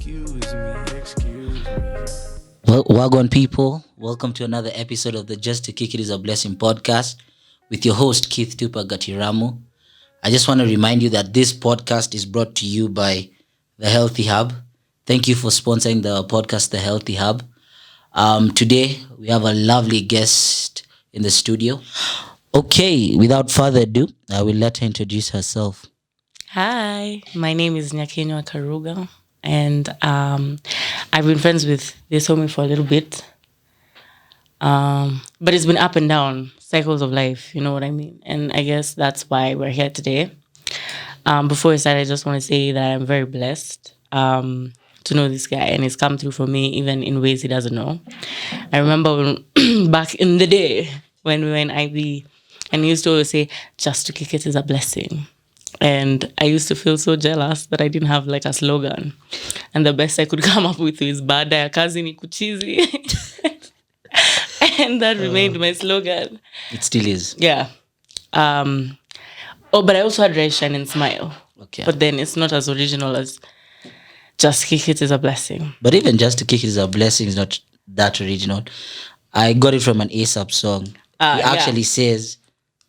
Excuse me. Well, Wagwan people, welcome to another episode of the Just to Kick It is a Blessing podcast with your host, Keith Tupac Gatiramu. I just want to remind you that this podcast is brought to you by The Healthy Hub. Thank you for sponsoring the podcast, The Healthy Hub. Today, we have a lovely guest in the studio. Okay, without further ado, I will let her introduce herself. Hi, my name is Nyakinyua Karuga, and I've been friends with this homie for a little bit. But it's been up and down, cycles of life, you know what I mean? And I guess that's why we're here today. Before I start, I just want to say that I'm very blessed to know this guy, and he's come through for me even in ways he doesn't know. I remember when, back in the day when we were in IB, and he used to always say, just to kick it is a blessing. And I used to feel so jealous that I didn't have like a slogan. And the best I could come up with is baada ya kazi ni kuchizi. And that remained my slogan. It still is. Yeah. But I also had Rise, Shine and Smile. Okay. But then it's not as original as Just Kick It is a Blessing. But even Just to Kick It is a Blessing is not that original. I got it from an ASAP song. He actually says,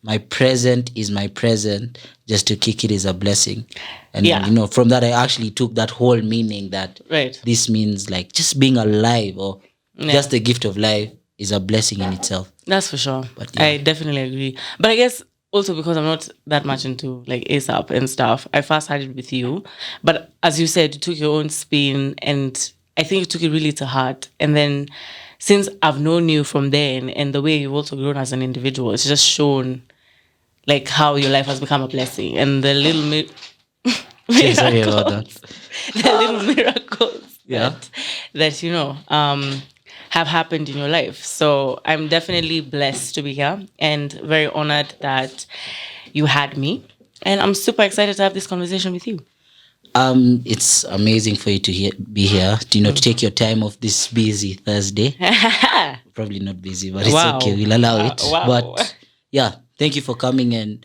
my present is my present, just to kick it is a blessing. And, from that, I actually took that whole meaning that this means like just being alive or just the gift of life is a blessing in itself. That's for sure. But, I definitely agree. But I guess also because I'm not that much into like ASAP and stuff, I first had it with you. But as you said, you took your own spin, and I think you took it really to heart. And then since I've known you from then, and the way you've also grown as an individual, it's just shown like how your life has become a blessing, and the little miracles, sorry about that. The little miracles that have happened in your life. So I'm definitely blessed to be here and very honored that you had me, and I'm super excited to have this conversation with you. It's amazing for you to be here. To take your time off this busy Thursday. Probably not busy, but it's okay. We'll allow it. But yeah. Thank you for coming, and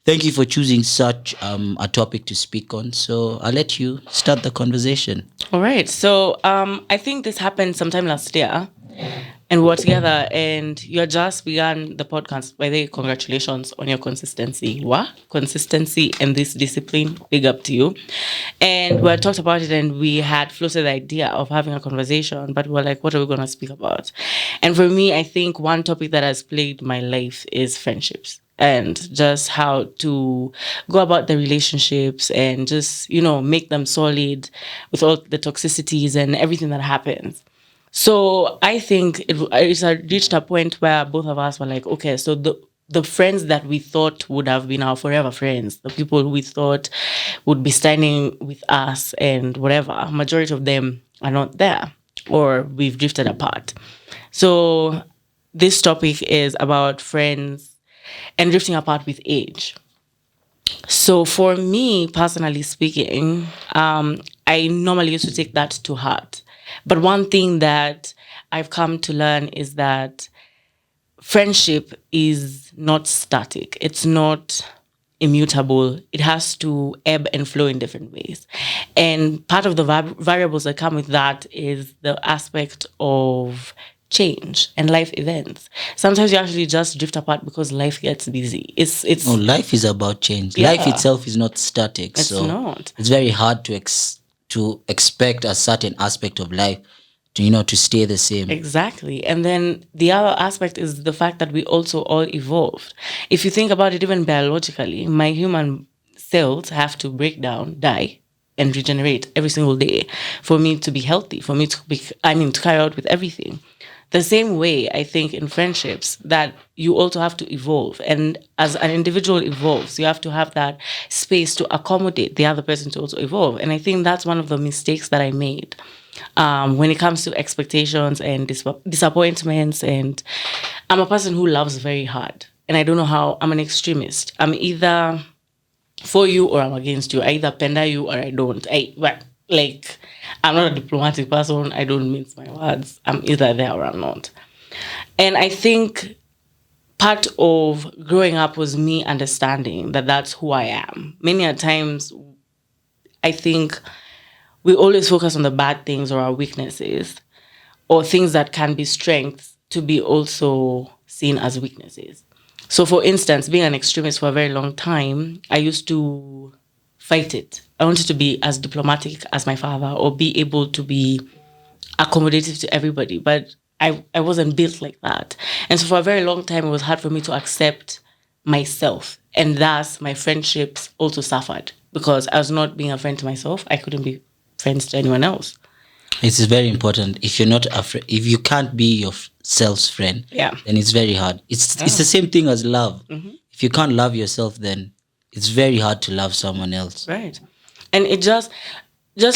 thank you for choosing such a topic to speak on. So I'll let you start the conversation. All right. So I think this happened sometime last year, and we were together, and you had just begun the podcast. By the way, congratulations on your consistency. Consistency and this discipline. Big up to you. And we had talked about it, and we had floated the idea of having a conversation, but we were like, what are we going to speak about? And for me, I think one topic that has plagued my life is friendships, and just how to go about the relationships and just, make them solid with all the toxicities and everything that happens. So I think it's reached a point where both of us were like, okay, so the friends that we thought would have been our forever friends, the people who we thought would be standing with us and whatever, majority of them are not there, or we've drifted apart. So this topic is about friends and drifting apart with age. So for me, personally speaking, I normally used to take that to heart. But one thing that I've come to learn is that friendship is not static. It's not immutable. It has to ebb and flow in different ways. And part of the variables that come with that is the aspect of change and life events. Sometimes you actually just drift apart because life gets busy. Life is about change. Yeah. Life itself is not static. It's not. It's very hard to expect a certain aspect of life to stay the same. Exactly. And then the other aspect is the fact that we also all evolved. If you think about it, even biologically, my human cells have to break down, die, and regenerate every single day for me to be healthy, for me to carry out with everything. The same way, I think, in friendships, that you also have to evolve. And as an individual evolves, you have to have that space to accommodate the other person to also evolve. And I think that's one of the mistakes that I made when it comes to expectations and disappointments. And I'm a person who loves very hard. And I don't know how. I'm an extremist. I'm either for you or I'm against you. I either penda you or I don't. I'm not a diplomatic person. I don't mince my words. I'm either there or I'm not. And I think part of growing up was me understanding that that's who I am. Many a times, I think we always focus on the bad things or our weaknesses or things that can be strengths to be also seen as weaknesses. So, for instance, being an extremist for a very long time, I used to fight it. I wanted to be as diplomatic as my father or be able to be accommodative to everybody, but I wasn't built like that. And so, for a very long time, it was hard for me to accept myself. And thus, my friendships also suffered because I was not being a friend to myself. I couldn't be friends to anyone else. It's very important. If you're not afraid, if you can't be yourself's friend, Yeah. then it's very hard. It's the same thing as love. If you can't love yourself, then it's very hard to love someone else. Right. And it just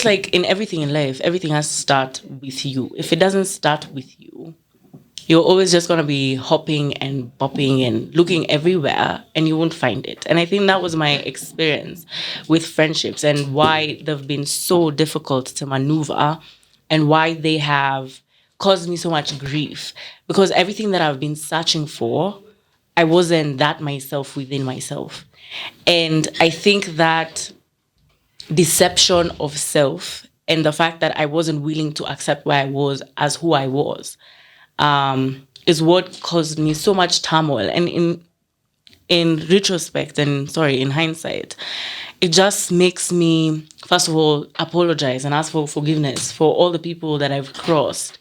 like in everything in life, everything has to start with you. If it doesn't start with you, you're always just going to be hopping and bopping and looking everywhere and you won't find it. And I think that was my experience with friendships and why they've been so difficult to maneuver and why they have caused me so much grief. Because everything that I've been searching for, I wasn't that myself within myself. And I think that deception of self and the fact that I wasn't willing to accept where I was as who I was is what caused me so much turmoil. And in retrospect and in hindsight, it just makes me, first of all, apologize and ask for forgiveness for all the people that I've crossed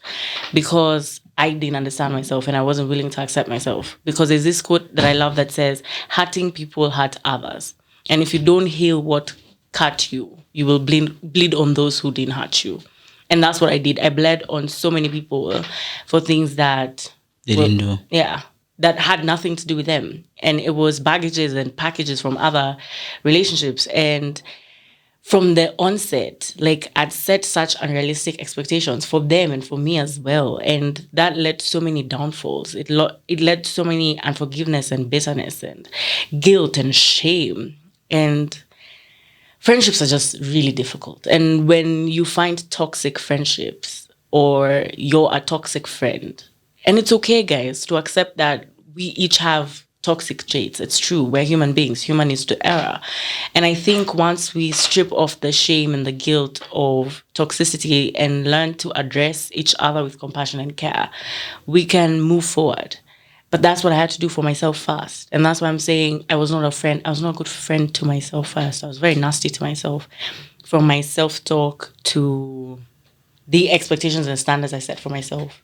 because I didn't understand myself and I wasn't willing to accept myself. Because there's this quote that I love that says, hurting people hurt others. And if you don't heal what cut you, you will bleed on those who didn't hurt you. And that's what I did. I bled on so many people for things that They didn't do. Yeah, that had nothing to do with them. And it was baggages and packages from other relationships. And from the onset, like I'd set such unrealistic expectations for them and for me as well. And that led to so many downfalls. It led to so many unforgiveness and bitterness and guilt and shame. And friendships are just really difficult. And when you find toxic friendships or you're a toxic friend, and it's okay, guys, to accept that we each have toxic traits. It's true. We're human beings. Human is to error. And I think once we strip off the shame and the guilt of toxicity and learn to address each other with compassion and care, we can move forward. But that's what I had to do for myself first. And that's why I'm saying I was not a friend. I was not a good friend to myself first. I was very nasty to myself. From my self-talk to the expectations and standards I set for myself,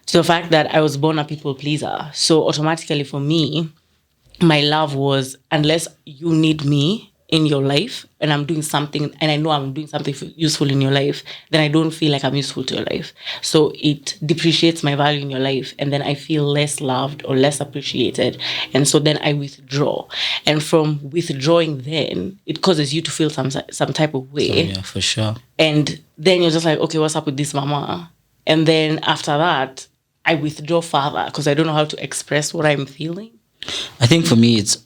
to the fact that I was born a people pleaser. So automatically for me, my love was, unless you need me in your life and I'm doing something and I know I'm doing something useful in your life, then I don't feel like I'm useful to your life. So it depreciates my value in your life and then I feel less loved or less appreciated. And so then I withdraw. And from withdrawing then, it causes you to feel some type of way. Oh, yeah, for sure. And then you're just like, okay, what's up with this mama? And then after that, I withdraw further because I don't know how to express what I'm feeling. I think for me, it's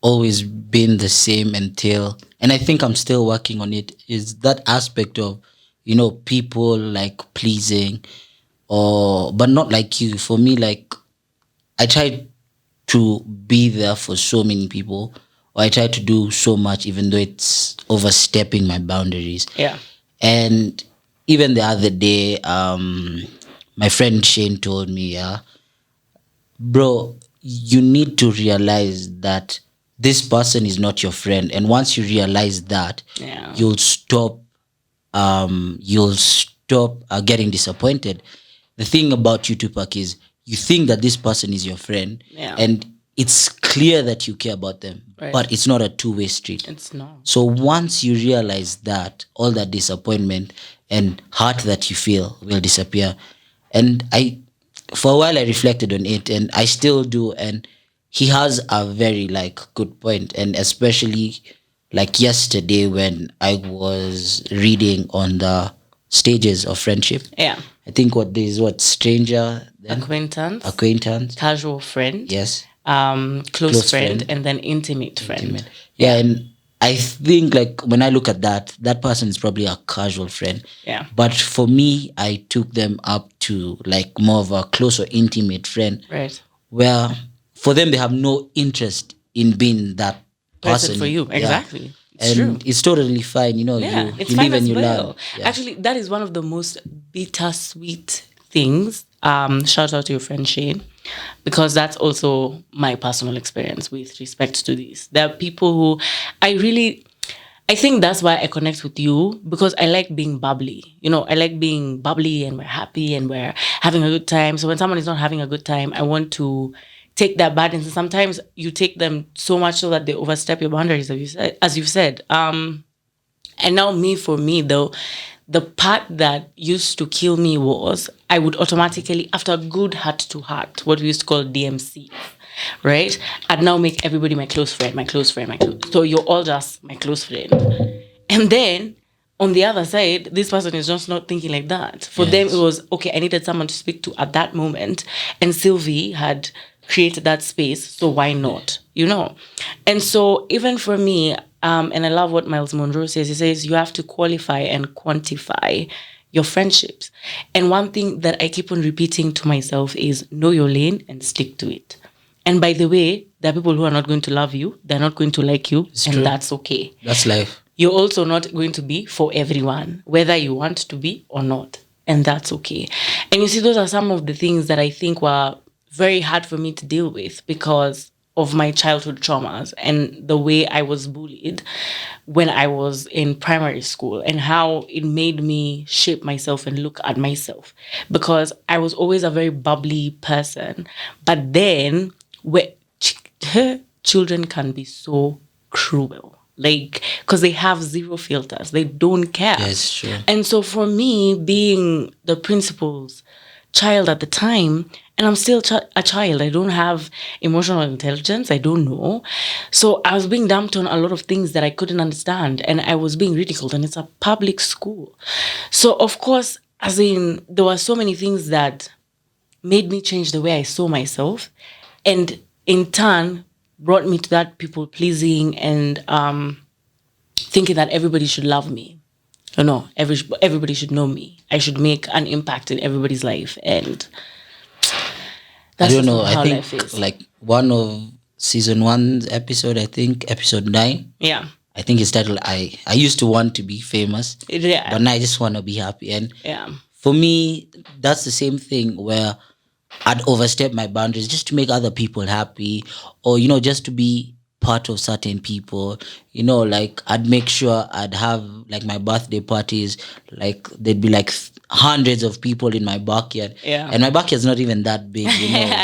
always been the same until, and I think I'm still working on it, is that aspect of, people like pleasing but not like you. For me, like, I try to be there for so many people, or I try to do so much, even though it's overstepping my boundaries. Yeah. And even the other day, my friend Shane told me, bro, you need to realize that this person is not your friend. And once you realize that, you'll stop getting disappointed. The thing about you, Tupac, is you think that this person is your friend, and it's clear that you care about them, but it's not a two-way street. It's not. So once you realize that, all that disappointment and hurt that you feel will disappear. And for a while I reflected on it, and I still do. And he has a very good point. And especially yesterday when I was reading on the stages of friendship. Yeah. I think stranger, then acquaintance, casual friend. Yes. Close friend, and then intimate friend. Yeah, and I think when I look at that person is probably a casual friend. Yeah. But for me, I took them up to more of a close or intimate friend. Right. Where for them they have no interest in being that person for you. Exactly. Yeah. and it's totally fine. You it's you fine live and as you well. learn. Yeah. Actually, that is one of the most bittersweet things. Shout out to your friend Shane, because that's also my personal experience with respect to this. There are people who I think that's why I connect with you, because I like being bubbly. I like being bubbly, and we're happy and we're having a good time. So when someone is not having a good time, I want to take their burdens. And sometimes you take them so much so that they overstep your boundaries, as you've said. And now for me though, the part that used to kill me was I would automatically, after a good heart to heart, what we used to call DMC, right? I'd now make everybody my close friend, my close friend, my close. So you're all just my close friend. And then on the other side, this person is just not thinking like that. For them, it was, okay, I needed someone to speak to at that moment. And Sylvie had created that space, so why not? And so even for me, and I love what Miles Monroe says. He says you have to qualify and quantify your friendships. And one thing that I keep on repeating to myself is know your lane and stick to it. And by the way, there are people who are not going to love you. They're not going to like you. It's and true. That's okay. That's life. You're also not going to be for everyone, whether you want to be or not. And that's okay. And you see, those are some of the things that I think were very hard for me to deal with because of my childhood traumas and the way I was bullied when I was in primary school, and how it made me shape myself and look at myself, because I was always a very bubbly person. But then children can be so cruel, because they have zero filters. They don't care. Yes, sure. And so for me, being the principal's child at the time, and I'm still a child. I don't have emotional intelligence. I don't know. So I was being dumped on a lot of things that I couldn't understand. And I was being ridiculed. And it's a public school. So, of course, there were so many things that made me change the way I saw myself. And in turn, brought me to that people-pleasing and thinking that everybody should love me. No, everybody should know me. I should make an impact in everybody's life. And I don't know. I think like one of season 1's episode, I think episode 9. Yeah. I think it's titled I used to want to be famous. Yeah. But now I just want to be happy. And yeah, for me, that's the same thing where I'd overstep my boundaries just to make other people happy, or just to be part of certain people. Like I'd make sure I'd have like my birthday parties, like there'd be like hundreds of people in my backyard. Yeah. And my backyard's not even that big,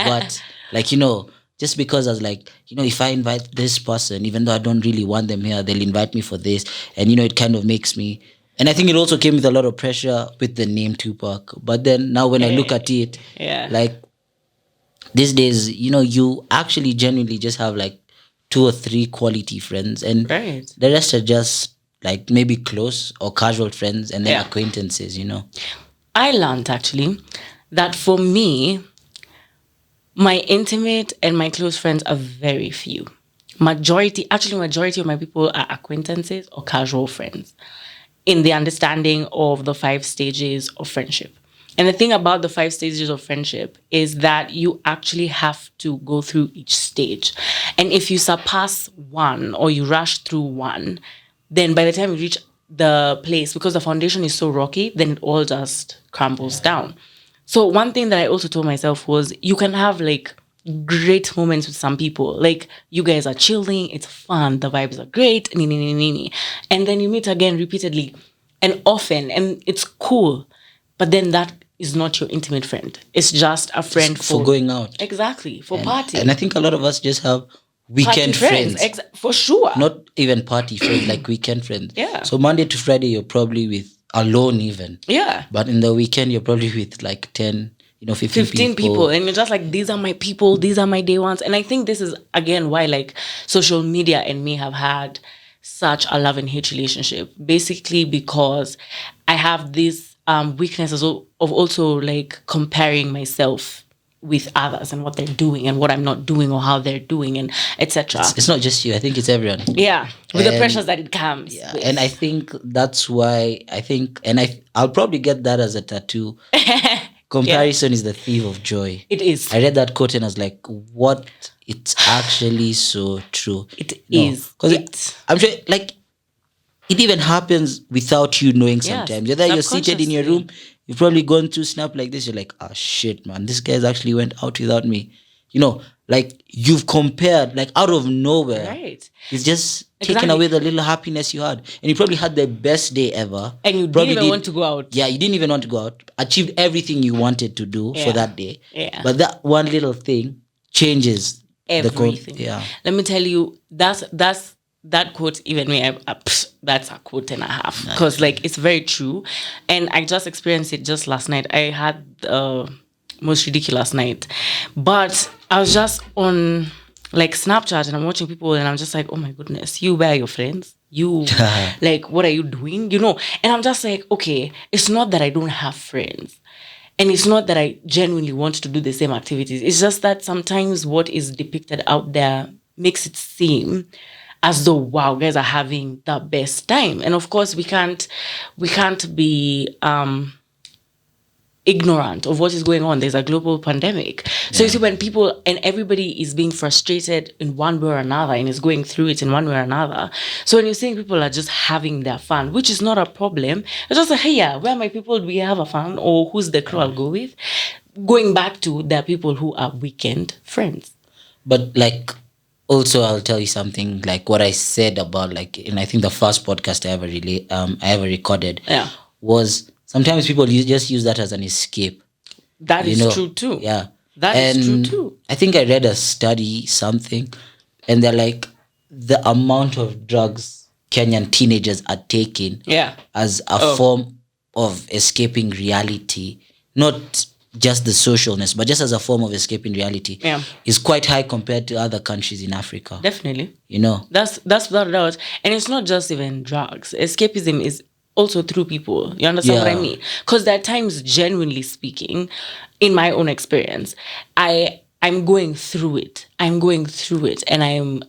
but like, just because I was like, if I invite this person, even though I don't really want them here, they'll invite me for this. And, it kind of makes me, and I think it also came with a lot of pressure with the name Tupac. But then now when I look at it, like these days, you actually genuinely just have like 2 or 3 quality friends, and right. the rest are just like maybe close or casual friends, and then acquaintances. I learned actually that for me, my intimate and my close friends are very few. Majority of my people are acquaintances or casual friends, in the understanding of the 5 stages of friendship. And the thing about the 5 stages of friendship is that you actually have to go through each stage. And if you surpass one or you rush through one, then by the time you reach the place, because the foundation is so rocky, then it all just crumbles down. So one thing that I also told myself was, you can have like great moments with some people. Like you guys are chilling, it's fun, the vibes are great, and then you meet again repeatedly and often, and it's cool. But then that is not your intimate friend. It's just a friend for going out. Exactly, for party. And I think a lot of us just have weekend friends. For sure. Not even party friends, like weekend friends. Yeah. So Monday to Friday, you're probably with alone even. Yeah. But in the weekend, you're probably with like 10, 15 people. And you're just like, these are my people, these are my day ones. And I think this is, again, why like social media and me have had such a love and hate relationship. Basically because I have this weaknesses of also like comparing myself with others and what they're doing and what I'm not doing or how they're doing and etc. It's not just you. I think it's everyone. Yeah, with the pressures that it comes. Yeah, with. And I think that's why I'll probably get that as a tattoo. Comparison is the thief of joy. It is. I read that quote and I was like, what? It's actually so true. It is. Because I'm sure, like, it even happens without you knowing sometimes. Whether you're seated in your room, you've probably gone through snap like this, you're like, oh shit, man, this guy's actually went out without me. You know, like you've compared, like out of nowhere. Right. It's just taken away the little happiness you had. And you probably had the best day ever. And you probably didn't even want to go out. Yeah, you didn't even want to go out. Achieved everything you wanted to do for that day. Yeah. But that one little thing changes everything. Yeah. Let me tell you, that's that quote, even me, that's a quote and a half. Because like it's very true. And I just experienced it just last night. I had most ridiculous night. But I was just on like Snapchat and I'm watching people and I'm just like, oh my goodness, where are your friends? You like, what are you doing? You know? And I'm just like, okay, it's not that I don't have friends. And it's not that I genuinely want to do the same activities. It's just that sometimes what is depicted out there makes it seem as though, wow, guys are having the best time. And of course, we can't be ignorant of what is going on. There's a global pandemic. So you see, when people and everybody is being frustrated in one way or another and is going through it in one way or another. So when you're saying people are just having their fun, which is not a problem, it's just like, hey, yeah, where are my people? Do we have a fun? Or who's the crew I'll go with? Going back to, there are people who are weekend friends. But like, also, I'll tell you something, like what I said about, like, and I think the first podcast I ever recorded was sometimes people just use that as an escape. That is true too. Yeah. That is true too. I think I read a study, something, and they're like, the amount of drugs Kenyan teenagers are taking as a form of escaping reality, not just the socialness, but just as a form of escaping reality, is quite high compared to other countries in Africa. Definitely. You know? That's without a doubt. And it's not just even drugs. Escapism is also through people. You understand what I mean? Because there are times, genuinely speaking, in my own experience, I'm going through it. And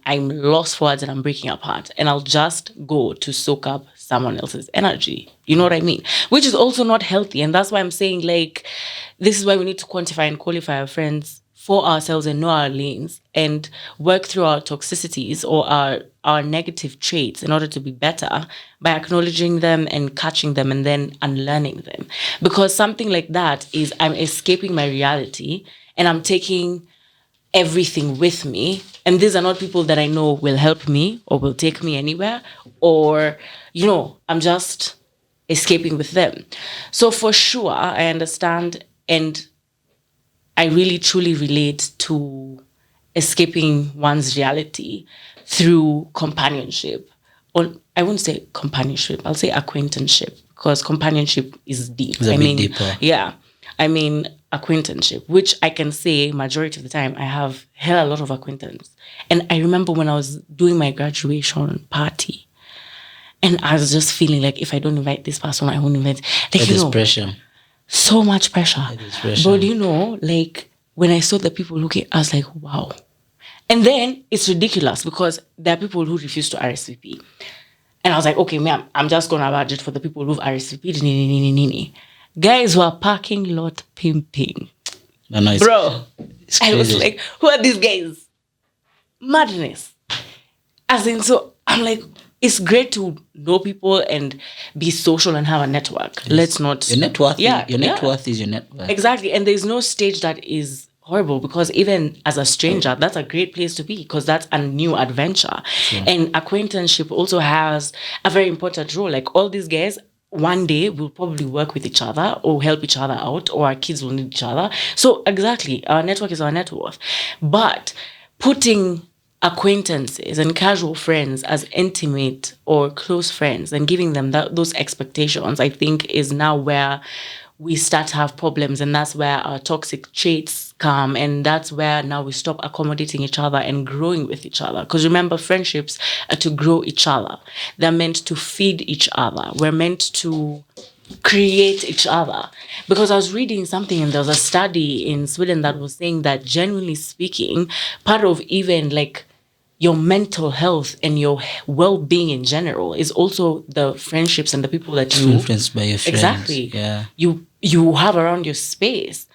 I'm lost for words and I'm breaking apart. And I'll just go to soak up someone else's energy. You know what I mean? Which is also not healthy. And that's why I'm saying, like, this is why we need to quantify and qualify our friends for ourselves and know our lanes and work through our toxicities or our negative traits in order to be better by acknowledging them and catching them and then unlearning them. Because something like that is, I'm escaping my reality and I'm taking everything with me. And these are not people that I know will help me or will take me anywhere, or, you know, I'm just escaping with them. So for sure, I understand, and I really truly relate to escaping one's reality through companionship. Or I won't say companionship, I'll say acquaintanceship, because companionship is deep. It's a bit deeper. Yeah. I mean, acquaintanceship, which I can say majority of the time I have hell a lot of acquaintance. And I remember when I was doing my graduation party, and I was just feeling like, if I don't invite this person, I won't invite. Like, There's pressure. So much pressure. But you know, like when I saw the people looking, I was like, wow. And then it's ridiculous because there are people who refuse to RSVP. And I was like, okay, ma'am, I'm just going to budget for the people who've RSVP'd. Guys were parking lot pimping. No, bro, I was like, who are these guys? Madness. As in, so I'm like, it's great to know people and be social and have a network. Yes. Let's not... Your net worth, your net worth is your network. Exactly. And there's no stage that is horrible, because even as a stranger, that's a great place to be, because that's a new adventure. Sure. And acquaintanceship also has a very important role. Like all these guys, one day will probably work with each other or help each other out, or our kids will need each other. So exactly, our network is our net worth. But putting acquaintances and casual friends as intimate or close friends and giving them those expectations, I think, is now where we start to have problems, and that's where our toxic traits come, and that's where now we stop accommodating each other and growing with each other. Because remember, friendships are to grow each other. They're meant to feed each other. We're meant to create each other. Because I was reading something, and there was a study in Sweden that was saying that, genuinely speaking, part of even like your mental health and your well-being in general is also the friendships and the people that you influenced by your friends. Exactly. Yeah. You have around your space.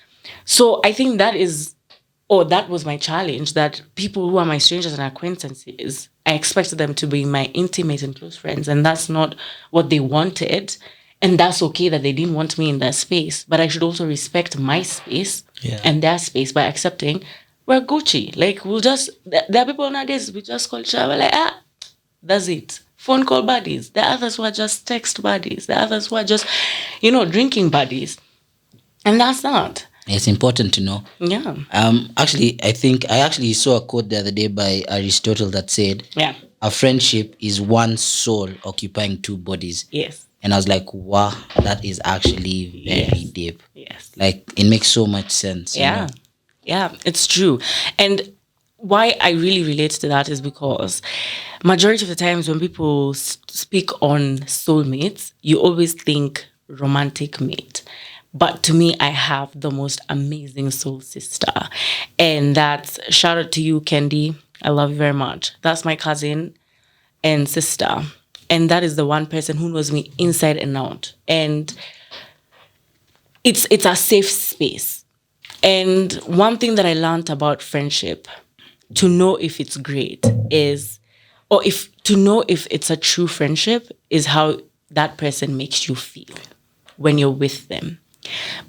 So I think that is or that was my challenge, that people who are my strangers and acquaintances, I expected them to be my intimate and close friends. And that's not what they wanted. And that's okay that they didn't want me in their space. But I should also respect my space and their space by accepting we're Gucci. Like, we'll just, there are people nowadays, we just call each other, like, that's it. Phone call buddies. There are others who are just text buddies. There are others who are just, drinking buddies. And that's not. It's important to know. Yeah. Actually, I think I actually saw a quote the other day by Aristotle that said, a friendship is one soul occupying two bodies. Yes. And I was like, wow, that is actually very deep. Yes. Like, it makes so much sense. Yeah. Yeah, it's true. And why I really relate to that is because majority of the times when people speak on soulmates, you always think romantic mate. But to me, I have the most amazing soul sister. And that's, shout out to you, Kendi. I love you very much. That's my cousin and sister. And that is the one person who knows me inside and out. And it's a safe space. And one thing that I learned about friendship, to know if it's great is, or to know if it's a true friendship, is how that person makes you feel when you're with them.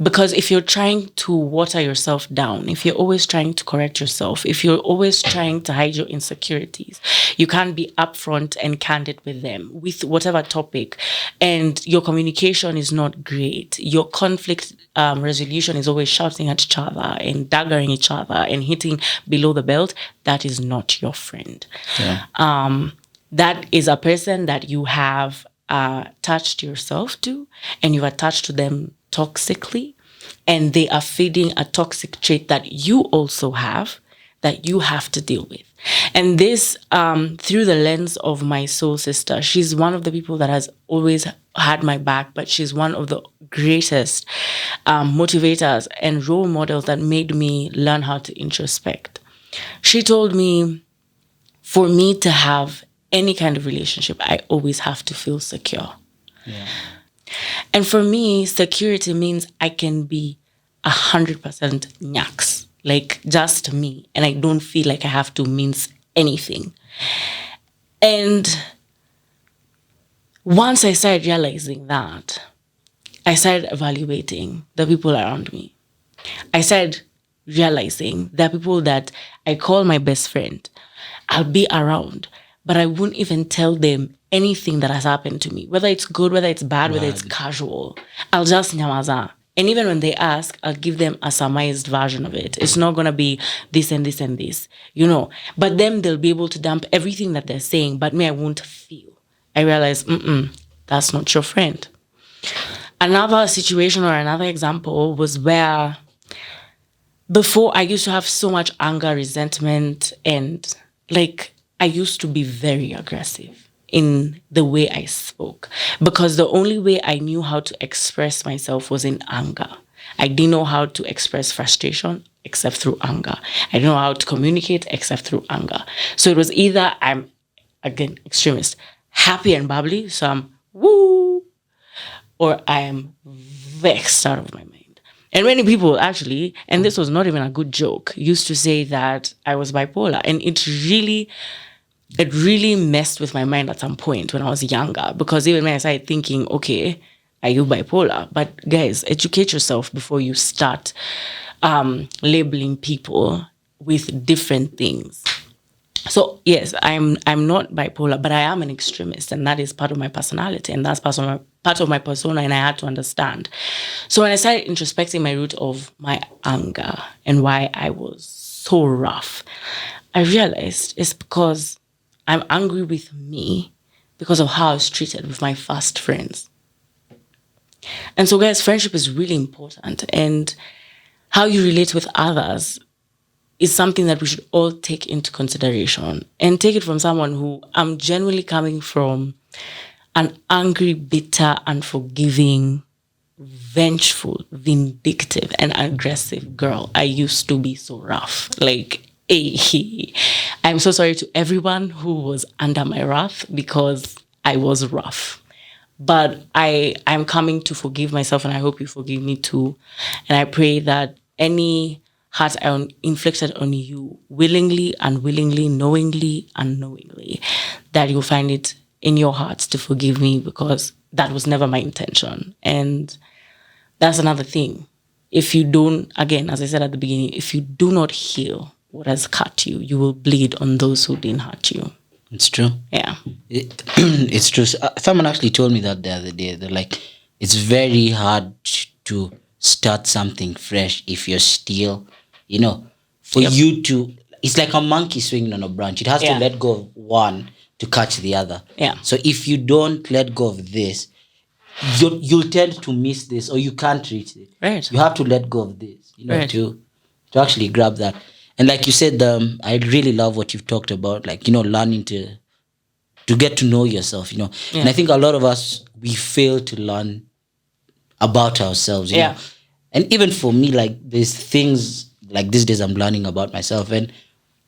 Because if you're trying to water yourself down, if you're always trying to correct yourself, if you're always trying to hide your insecurities, you can't be upfront and candid with them with whatever topic, and your communication is not great. Your conflict resolution is always shouting at each other and daggering each other and hitting below the belt. That is not your friend. Yeah. That is a person that you have attached yourself to, and you've attached to them toxically, and they are feeding a toxic trait that you also have, that you have to deal with. And this, through the lens of my soul sister, she's one of the people that has always had my back, but she's one of the greatest motivators and role models that made me learn how to introspect. She told me, for me to have any kind of relationship, I always have to feel secure. Yeah. And for me, security means I can be 100% nyaks, like just me, and I don't feel like I have to mince anything. And once I started realizing that, I started evaluating the people around me. I started realizing there are people that I call my best friend. I'll be around, but I wouldn't even tell them anything that has happened to me, whether it's good, whether it's bad, whether it's casual. I'll just nyamaza. And even when they ask, I'll give them a surmised version of it. It's not going to be this and this and this, But then they'll be able to dump everything that they're saying, but me, I won't feel. I realize, that's not your friend. Another situation or another example was where before I used to have so much anger, resentment, and I used to be very aggressive in the way I spoke, because the only way I knew how to express myself was in anger. I didn't know how to express frustration except through anger. I didn't know how to communicate except through anger. So it was either I'm, again, extremist, happy and bubbly, so I'm woo, or I am vexed out of my mind. And many people actually, and this was not even a good joke, used to say that I was bipolar. And it really messed with my mind at some point when I was younger, because even when I started thinking, okay, are you bipolar? But guys, educate yourself before you start labeling people with different things. So yes, I'm not bipolar, but I am an extremist, and that is part of my personality, and that's part of my persona, and I had to understand. So when I started introspecting my root of my anger and why I was so rough, I realized it's because I'm angry with me because of how I was treated with my fast friends. And so, guys, friendship is really important. And how you relate with others is something that we should all take into consideration. And take it from someone who I'm genuinely coming from an angry, bitter, unforgiving, vengeful, vindictive, and aggressive girl. I used to be so rough. I'm so sorry to everyone who was under my wrath, because I was rough. But I'm coming to forgive myself, and I hope you forgive me too. And I pray that any hurt I inflicted on you willingly, unwillingly, knowingly, unknowingly, that you'll find it in your heart to forgive me, because that was never my intention. And that's another thing. If you don't, again, as I said at the beginning, if you do not heal what has cut you, you will bleed on those who didn't hurt you. It's true. Yeah. It's true. Someone actually told me that the other day. They're like, it's very hard to start something fresh if you're still, for you to, it's like a monkey swinging on a branch. It has to let go of one to catch the other. Yeah. So if you don't let go of this, you'll tend to miss this, or you can't reach it. Right. You have to let go of this, right. to actually grab that. And like you said, I really love what you've talked about, like, learning to get to know yourself, And I think a lot of us, we fail to learn about ourselves, you know. And even for me, like, there's things like these days I'm learning about myself. And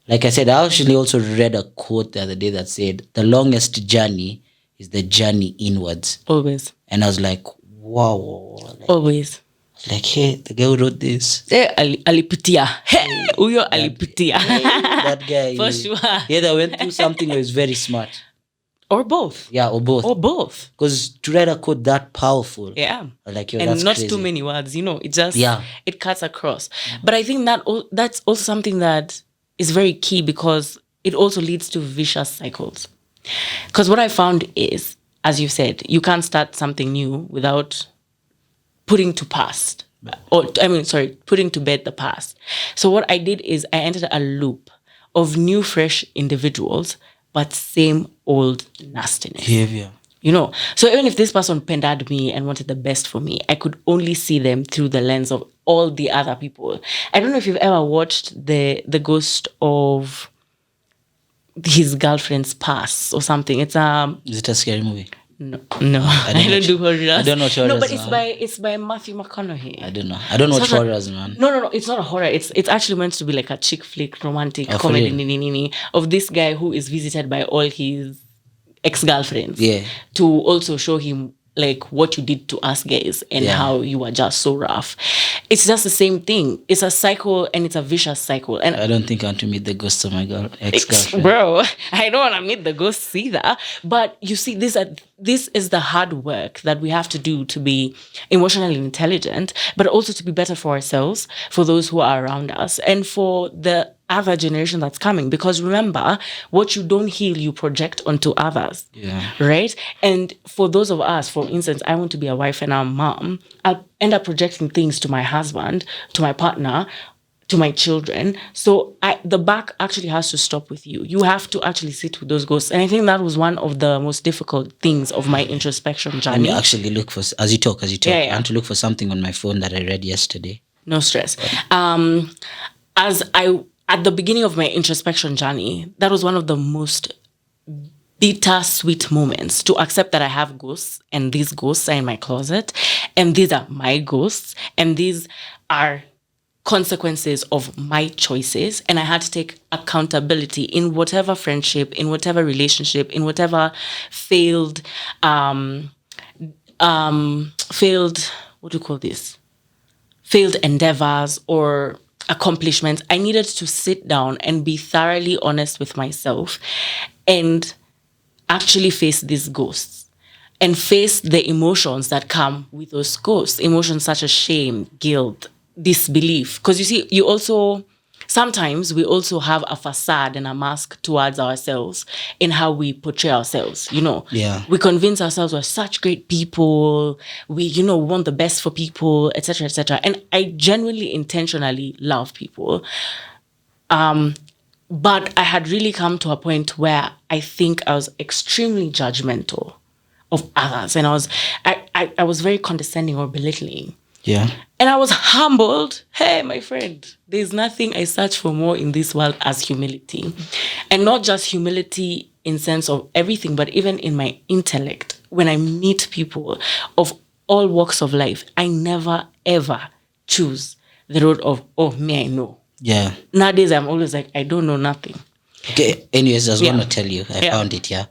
like I said, I actually also read a quote the other day that said, the longest journey is the journey inwards. Always. And I was like, wow. Like, always. Like, hey, the guy who wrote this. Alipitia. Hey, uyo alipitia. That guy. For sure. Yeah, that went through something that was very smart. Or both. Yeah, or both. Or both. Because to write a quote that powerful. Yeah. Like, yo, and that's not crazy. too many words, it just, it cuts across. But I think that's also something that is very key, because it also leads to vicious cycles. Because what I found is, as you said, you can't start something new without putting to bed the past. So what I did is I entered a loop of new, fresh individuals, but same old nastiness. Behavior. So even if this person pended me and wanted the best for me, I could only see them through the lens of all the other people. I don't know if you've ever watched the ghost of his girlfriend's past or something. It's Is it a scary movie? No, I don't do horrors. I don't know horrors. No, but it's by Matthew McConaughey. I don't know. I don't watch horrors, man. No, it's not a horror. It's actually meant to be like a chick flick, romantic comedy of this guy who is visited by all his ex-girlfriends. Yeah. To also show him like what you did to us guys and how you were just so rough. It's just the same thing. It's a cycle, and it's a vicious cycle. And I don't think I want to meet the ghost of my ex-girlfriend. Bro, I don't want to meet the ghosts either. But you see, this is the hard work that we have to do to be emotionally intelligent, but also to be better for ourselves, for those who are around us, and for the other generation that's coming. Because remember, what you don't heal, you project onto others. Yeah. Right? And for those of us, for instance, I want to be a wife and a mom, I'll end up projecting things to my husband, to my partner, to my children. So the back actually has to stop with you. You have to actually sit with those ghosts. And I think that was one of the most difficult things of my introspection journey. Let me actually look for, as you talk. Yeah. I want to look for something on my phone that I read yesterday. No stress. At the beginning of my introspection journey, that was one of the most bittersweet moments, to accept that I have ghosts, and these ghosts are in my closet, and these are my ghosts, and these are consequences of my choices, and I had to take accountability in whatever friendship, in whatever relationship, in whatever failed, what do you call this? Failed endeavors or accomplishments. I needed to sit down and be thoroughly honest with myself and actually face these ghosts and face the emotions that come with those ghosts. Emotions such as shame, guilt, disbelief. Because you see, sometimes we also have a facade and a mask towards ourselves in how we portray ourselves, Yeah. We convince ourselves we're such great people. We, want the best for people, etc., etc. And I genuinely, intentionally love people. But I had really come to a point where I think I was extremely judgmental of others. And I was very condescending or belittling. Yeah. And I was humbled. Hey, my friend, there's nothing I search for more in this world as humility. And not just humility in sense of everything, but even in my intellect. When I meet people of all walks of life, I never, ever choose the road of, me, I know. Yeah. Nowadays, I'm always like, I don't know nothing. Okay. Anyways, I was going to tell you. I found it, yeah.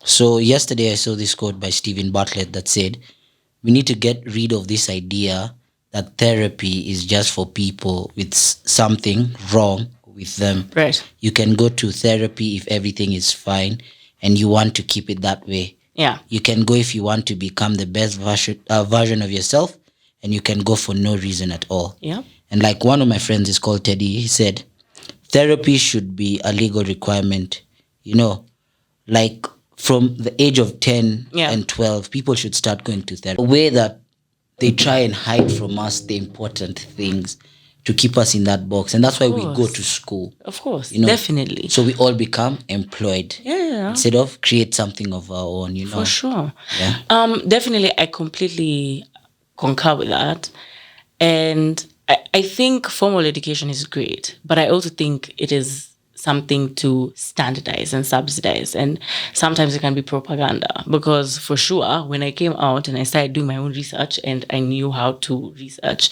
So yesterday I saw this quote by Stephen Bartlett that said, we need to get rid of this idea that therapy is just for people with something wrong with them. Right. You can go to therapy if everything is fine and you want to keep it that way. Yeah. You can go if you want to become the best version of yourself, and you can go for no reason at all. Yeah. And like one of my friends is called Teddy, he said, therapy should be a legal requirement. Like from the age of 10 and 12, people should start going to therapy. The way that they try and hide from us the important things to keep us in that box. And that's why we go to school. Of course, definitely. So we all become employed. Yeah. Instead of create something of our own, For sure. Yeah. Definitely, I completely concur with that. And I think formal education is great, but I also think it is something to standardize and subsidize. And sometimes it can be propaganda, because for sure, when I came out and I started doing my own research and I knew how to research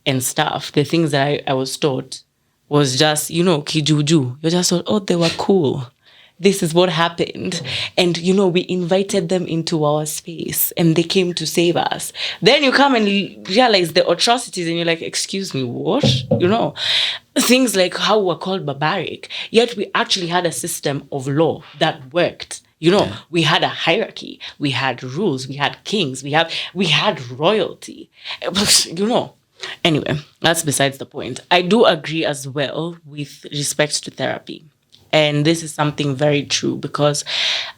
and stuff, the things that I was taught was just, kijuju. You're just thought, oh, they were cool. This is what happened. And, we invited them into our space and they came to save us. Then you come and realize the atrocities and you're like, excuse me, what? Things like how we're called barbaric. Yet we actually had a system of law that worked. We had a hierarchy. We had rules. We had kings. We had royalty. Anyway, that's besides the point. I do agree as well with respect to therapy. And this is something very true, because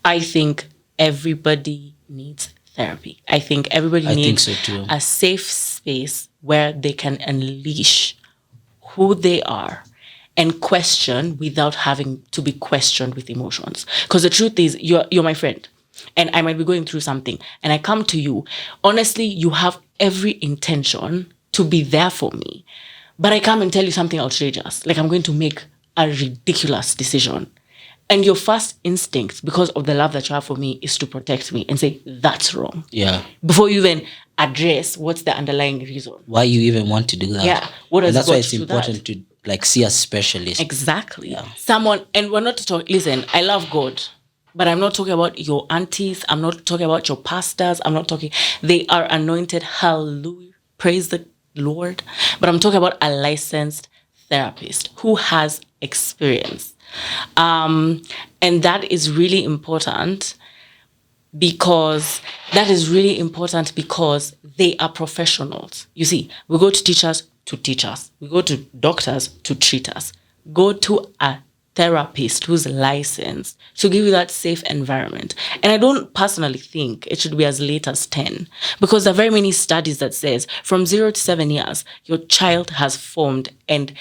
I think everybody needs therapy. I think everybody needs a safe space where they can unleash who they are and question without having to be questioned with emotions. Because the truth is, you're my friend, and I might be going through something, and I come to you. Honestly, you have every intention to be there for me. But I come and tell you something outrageous, like I'm going to make a ridiculous decision. And your first instinct, because of the love that you have for me, is to protect me and say, that's wrong. Yeah. Before you even address what's the underlying reason. Why you even want to do that. Yeah. That's why it's important to see a specialist. Exactly. Yeah. Someone, and we're not talking, listen, I love God, but I'm not talking about your aunties. I'm not talking about your pastors. They are anointed. Hallelujah. Praise the Lord. But I'm talking about a licensed therapist who has experience. And that is really important because they are professionals. You see, we go to teachers to teach us. We go to doctors to treat us. Go to a therapist who's licensed to give you that safe environment. And I don't personally think it should be as late as 10, because there are very many studies that says from 0 to 7 years, your child has formed and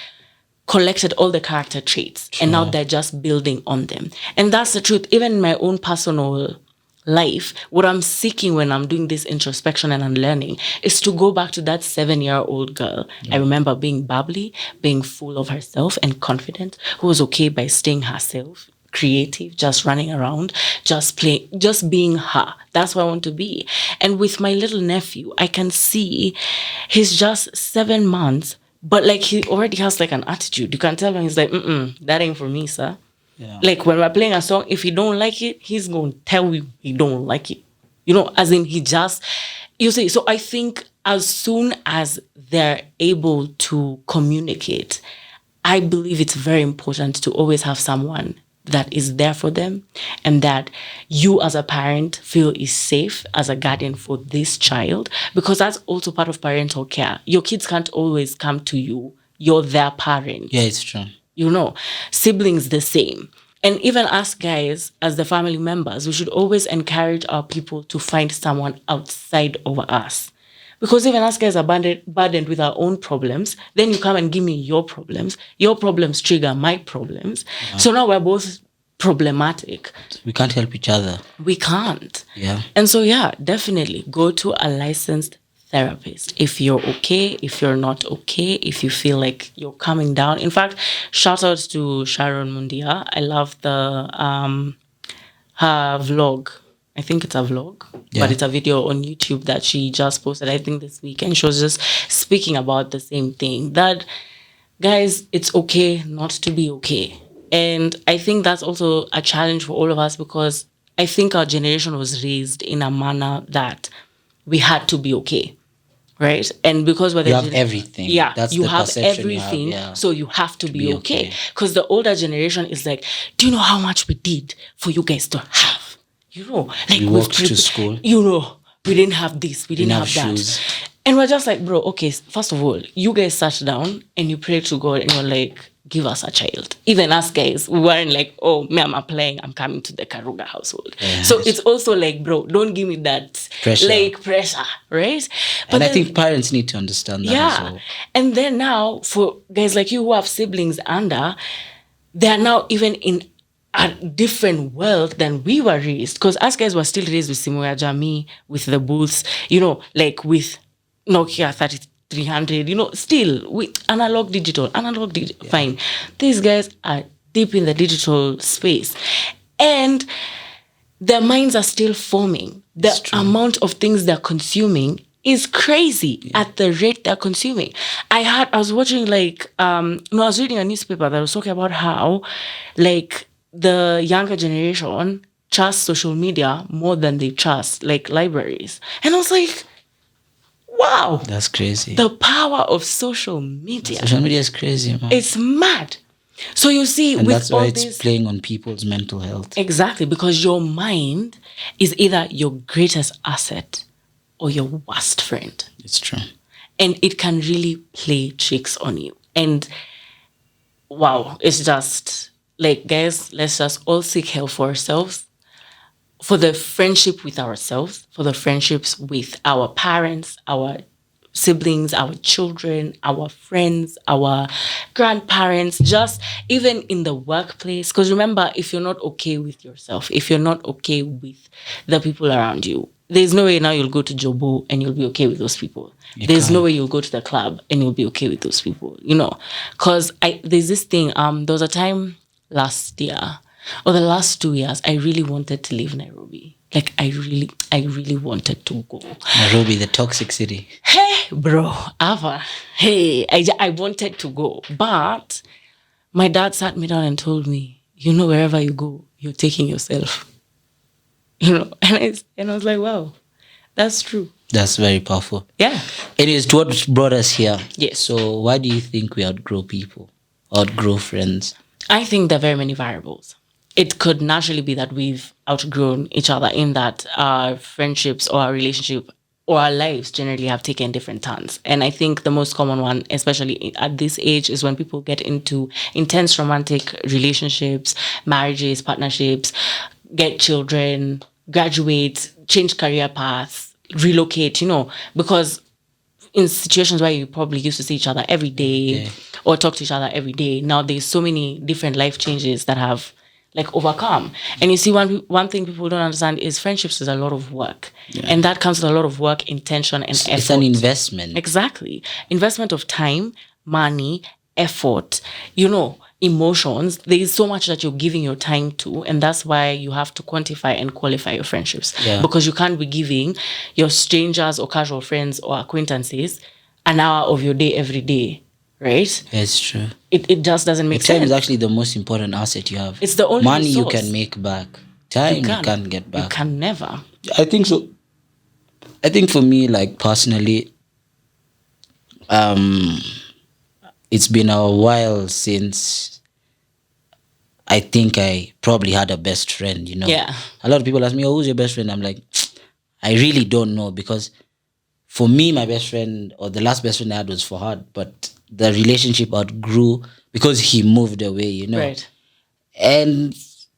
collected all the character traits. Sure. And now they're just building on them. And that's the truth. Even in my own personal life, what I'm seeking when I'm doing this introspection and unlearning is to go back to that 7-year-old girl. Yeah. I remember being bubbly, being full of herself and confident, who was okay by staying herself, creative, just running around, just playing, just being her. That's what I want to be. And with my little nephew, I can see he's just 7 months, but like he already has like an attitude. You can tell when he's like, that ain't for me, sir. Yeah. Like when we're playing a song, if he don't like it, he's going to tell you he don't like it. As in he just, you see. So I think as soon as they're able to communicate, I believe it's very important to always have someone that is there for them and that you as a parent feel is safe as a guardian for this child, because that's also part of parental care. Your kids can't always come to you. You're their parent. Yeah, it's true. Siblings the same. And even us guys, as the family members, we should always encourage our people to find someone outside of us. Because even us guys are burdened with our own problems. Then you come and give me your problems. Your problems trigger my problems. Yeah. So now we're both problematic. We can't help each other. We can't. Yeah. And so, definitely go to a licensed therapist if you're okay, if you're not okay, if you feel like you're coming down. In fact, shout out to Sharon Mundia. I love her vlog. I think it's a vlog, but it's a video on YouTube that she just posted, I think this week. And she was just speaking about the same thing, that, guys, it's okay not to be okay. And I think that's also a challenge for all of us, because I think our generation was raised in a manner that we had to be okay. right? And because You have everything. yeah, That's you the have perception you have, everything, yeah. so you have to be okay. okay. Because the older generation is like, do you know how much we did for you guys to have? You know, like We walked to school. You know, we didn't have this, we didn't have shoes. that. And we're just like, bro, okay, first of all, you guys sat down and you prayed to God and you're like, give us a child. Even us guys, we weren't like, oh, me, I'm applying, I'm coming to the Karuga household. Yes. So it's also like, bro, don't give me that pressure, right? But and I think parents need to understand that as well. And then now, for guys like you who have siblings under, they're now even in a different world than we were raised. Because us guys were still raised with Simoya Jami, with the booths, you know, like with Nokia 3300, you know, still with analog digital, fine. These guys are deep in the digital space. And their minds are still forming. The amount of things they're consuming is crazy at the rate they're consuming. I was watching I was reading a newspaper that was talking about how like the younger generation trusts social media more than they trust like libraries. And I was like, wow. That's crazy. The power of social media. Social media is crazy, man. It's mad. So you see, and with that's why it's playing on people's mental health. Exactly, because your mind is either your greatest asset or your worst friend. It's true. And it can really play tricks on you. And wow, it's just like, guys, let's just all seek help for ourselves, for the friendship with ourselves, for the friendships with our parents, our siblings, our children, our friends, our grandparents, just even in the workplace. Because remember, if you're not okay with yourself, if you're not okay with the people around you, there's no way now you'll go to Jobo and you'll be okay with those people. There's no way you'll go to the club and you'll be okay with those people, you know. Because there's this thing, there was a time last year, or the last 2 years, I really wanted to leave Nairobi. Like, I really wanted to go. Nairobi, the toxic city. Hey, bro, Ava. Hey, I wanted to go. But my dad sat me down and told me, you know, wherever you go, you're taking yourself. You know, and I was like, wow, that's true. That's very powerful. Yeah. It is what brought us here. Yes. So why do you think we outgrow people, outgrow friends? I think there are very many variables. It could naturally be that we've outgrown each other, in that our friendships or our relationship or our lives generally have taken different turns. And I think the most common one, especially at this age, is when people get into intense romantic relationships, marriages, partnerships, get children, graduate, change career paths, relocate, you know, because in situations where you probably used to see each other every day or talk to each other every day, now there's so many different life changes that have like overcome. And you see, one thing people don't understand is friendships is a lot of work. And that comes with a lot of work, intention, and effort. It's an investment. Exactly. Investment of time, money, effort, you know, emotions. There is so much that you're giving your time to, and that's why you have to quantify and qualify your friendships. Because you can't be giving your strangers or casual friends or acquaintances an hour of your day every day. Right? It's true. It just doesn't make sense. Time is actually the most important asset you have. It's the only money resource you can make back. Time you can't get back. You can never. I think so. I think for me, like personally, it's been a while since I think I probably had a best friend, you know. Yeah. A lot of people ask me, oh, who's your best friend? I'm like, I really don't know, because for me, my best friend, or the last best friend I had, was Fahad, but the relationship outgrew because he moved away, you know. Right. And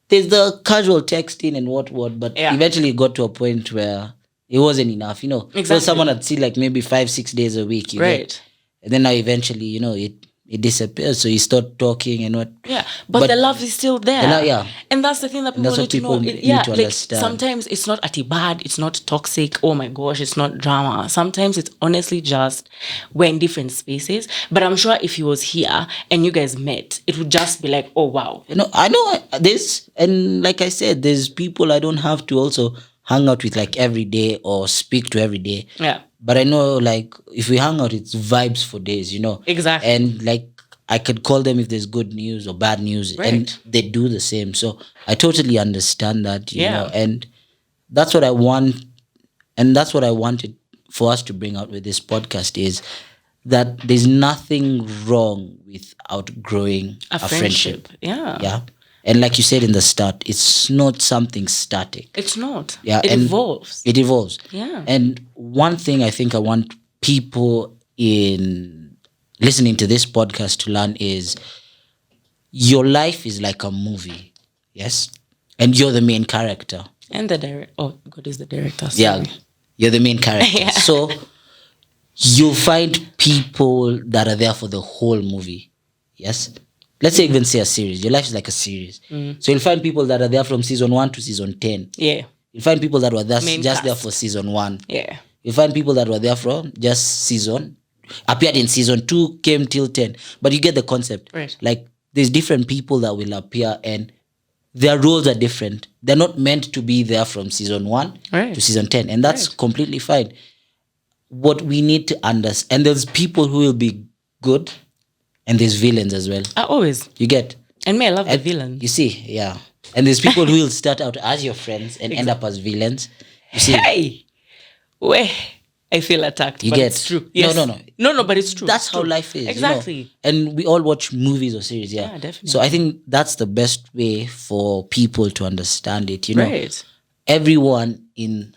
there's the casual texting and what, but eventually it got to a point where it wasn't enough, you know. Exactly. So someone I'd see like maybe 5-6 days a week, you right. Get, and then now eventually, you know, it disappears. So you start talking and what. Yeah, but the love is still there. Yeah. And that's the thing that people need to know. Need to understand. Sometimes it's not bad, it's not toxic, oh my gosh, it's not drama. Sometimes it's honestly just we're in different spaces. But I'm sure if he was here and you guys met, it would just be like, oh wow. You know, I know this, and like I said, there's people I don't have to also hang out with like every day or speak to every day. Yeah. But I know, like, if we hang out, it's vibes for days, you know. Exactly. And like, I could call them if there's good news or bad news, right. and they do the same. So I totally understand that, you know. And that's what I want, and that's what I wanted for us to bring out with this podcast is that there's nothing wrong with outgrowing A a friendship. Yeah. Yeah. And like you said in the start, it's not something static. It's not. Yeah. It and evolves. It evolves. Yeah. And one thing I think I want people in listening to this podcast to learn is your life is like a movie. Yes. And you're the main character. And the director. Oh, God is the director. Sorry. Yeah. You're the main character. Yeah. So you'll find people that are there for the whole movie. Yes. Let's say even say a series. Your life is like a series. So you'll find people that are there from season 1 to season 10. Yeah. You'll find people that were there, Main just there cast. for season 1. Yeah. You'll find people that were there from just appeared in season 2, came till 10. But you get the concept. Right. Like there's different people that will appear and their roles are different. They're not meant to be there from season 1 Right. to season 10. And that's completely fine. What we need to understand, and there's people who will be good and there's villains as well. Always. You get? And me, I love the villain. You see, yeah. And there's people who will start out as your friends and end up as villains. You see? Hey! Wait. I feel attacked. You but get? It's true. Yes. No, but it's true. That's It's how true. life is. Exactly. You know? And we all watch movies or series, yeah. Yeah, definitely. So I think that's the best way for people to understand it. You know, Right. everyone in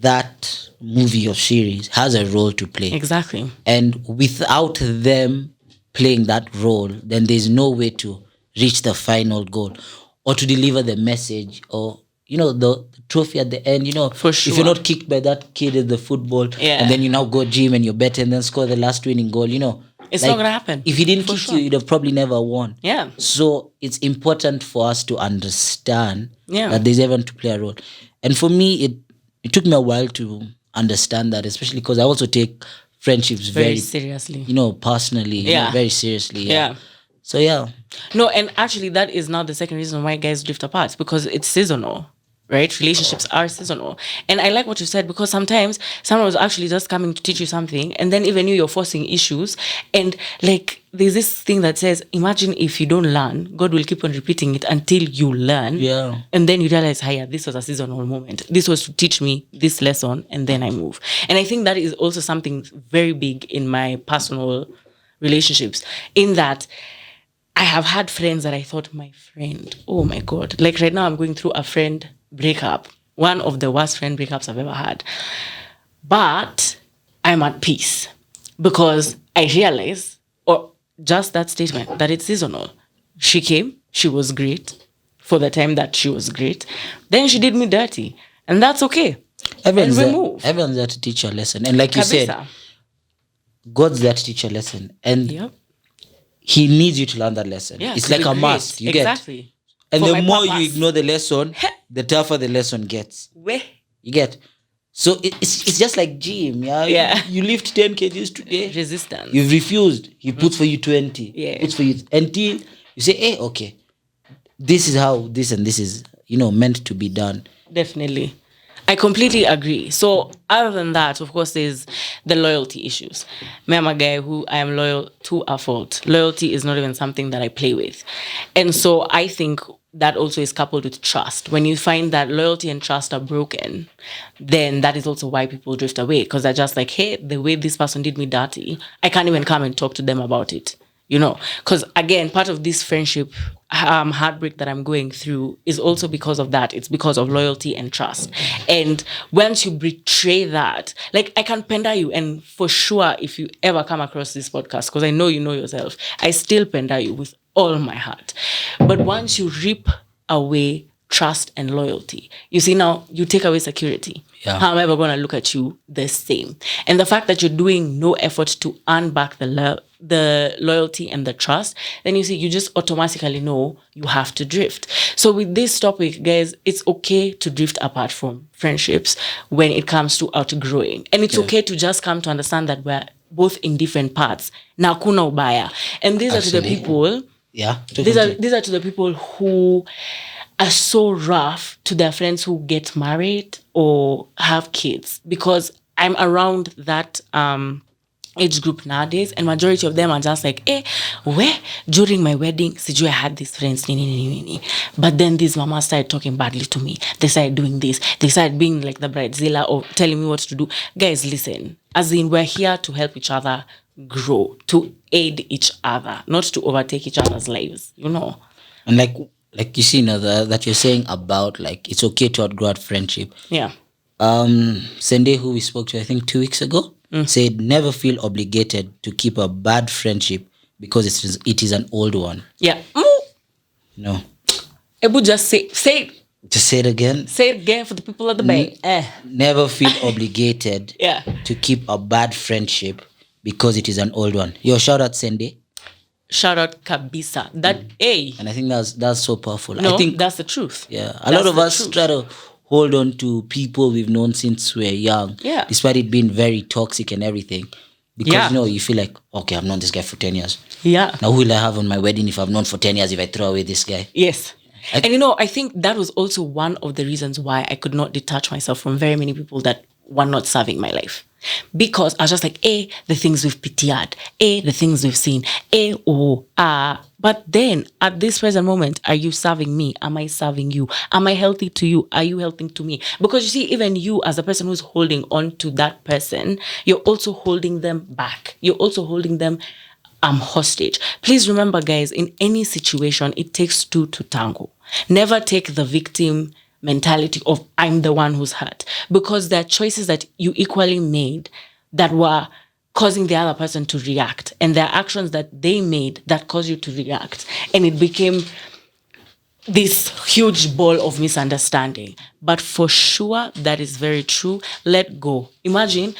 that movie or series has a role to play. Exactly. And without them playing that role, then there's no way to reach the final goal or to deliver the message or, you know, the trophy at the end. You know, For if sure. you're not kicked by that kid at the football Yeah. and then you now go gym and you bet and then score the last winning goal, you know. It's not gonna happen. If he didn't For kick sure. you, you'd have probably never won. Yeah. So it's important for us to understand Yeah. that there's everyone to play a role. And for me, it took me a while to understand that, especially because I also take friendships Very very, seriously. you know, personally, you know, Yeah. very seriously. Yeah. So yeah, No, and actually, that is now the second reason why guys drift apart, because it's seasonal, right? Relationships are seasonal. And I like what you said, because sometimes someone was actually just coming to teach you something, and then even you're forcing issues. And like, there's this thing that says, imagine if you don't learn, God will keep on repeating it until you learn. Yeah. And then you realize, hiya, this was a seasonal moment. This was to teach me this lesson, and then I move. And I think that is also something very big in my personal relationships, in that I have had friends that I thought, my friend, oh my God. Like right now, I'm going through a friend breakup. One of the worst friend breakups I've ever had. But I'm at peace because I realize, or just that statement, that it's seasonal. She came, she was great for the time that she was great. Then she did me dirty. And that's okay. everyone's And we there, move. everyone's there to teach you a lesson. And like you said, Kabisa. God's there to teach you a lesson. And Yep. he needs you to learn that lesson. Yeah, It's to like be a great. must. You get? Exactly. And For the my more you purpose. ignore the lesson, the tougher the lesson gets. Weh. You get? So it's just like gym, yeah? Yeah. You lift 10 kgs today. Resistance. You've refused. He puts for you 20. Yeah. Puts for you until you say, hey, okay, this is how this and this is, you know, meant to be done. Definitely. I completely agree. So other than that, of course, there's the loyalty issues. Me, I'm a guy who I am loyal to a fault. Loyalty is not even something that I play with. And so I think that also is coupled with trust. When you find that loyalty and trust are broken, then that is also why people drift away, because they're just like, hey, the way this person did me dirty, I can't even come and talk to them about it. You know, because again, part of this friendship heartbreak that I'm going through is also because of that. It's because of loyalty and trust. And once you betray that, like I can pender you, and for sure, if you ever come across this podcast, because I know you know yourself, I still pender you with all my heart. But once you rip away trust and loyalty, you see, now you take away security. Yeah. How am I ever going to look at you the same? And the fact that you're doing no effort to earn back the loyalty and the trust, then you see, you just automatically know you have to drift. So with this topic, guys, it's okay to drift apart from friendships when it comes to outgrowing. And it's okay to just come to understand that we're both in different parts. Na kuna ubaya. And these are to the Absolutely. people, Yeah. these are to the people who are so rough to their friends who get married or have kids, because I'm around that age group nowadays, and majority of them are just like, where during my wedding, sijui I had these friends, but then these mamas started talking badly to me. They started doing this. They started being like the bridezilla or telling me what to do. Guys, listen. As in, we're here to help each other grow, to aid each other, not to overtake each other's lives, And like you see, that you're saying about like it's okay to outgrow friendship. Yeah. Sende, who we spoke to, I think 2 weeks ago, said never feel obligated to keep a bad friendship because it is an old one. Yeah. No. Ebu just say it. Just say it again. Say it again for the people at the back. Never feel obligated to keep a bad friendship because it is an old one. Yo, shout out Sende. Shout out Kabisa. That And I think that's so powerful. No, I think that's the truth. Yeah. A lot of us try to hold on to people we've known since we're young. Yeah. Despite it being very toxic and everything. Because you feel like, okay, I've known this guy for 10 years. Yeah. Now who will I have on my wedding if I've known for 10 years if I throw away this guy? Yes. And I think that was also one of the reasons why I could not detach myself from very many people that were not serving my life. Because I was just like, the things we've pitied, the things we've seen, But then at this present moment, are you serving me? Am I serving you? Am I healthy to you? Are you healthy to me? Because you see, even you as a person who's holding on to that person, you're also holding them back. You're also holding them hostage. Please remember, guys, in any situation, it takes two to tango. Never take the victim mentality of I'm the one who's hurt, because there are choices that you equally made that were causing the other person to react, and there are actions that they made that caused you to react, and it became this huge ball of misunderstanding. But for sure, that is very true. Let go. Imagine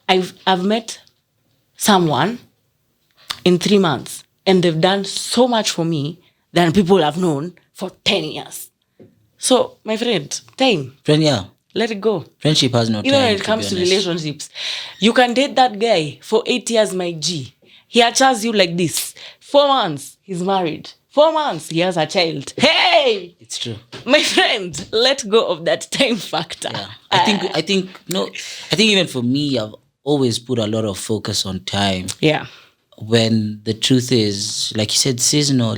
I've met someone in 3 months and they've done so much for me than people I've known for 10 years. So, my friend, time. Let it go. Friendship has no time. Even when it comes to relationships, you can date that guy for 8 years, my G. He achas you like this. 4 months, he's married. 4 months, he has a child. Hey! It's true. My friend, let go of that time factor. Yeah. I think even for me, I've always put a lot of focus on time. Yeah. When the truth is, like you said, seasonal,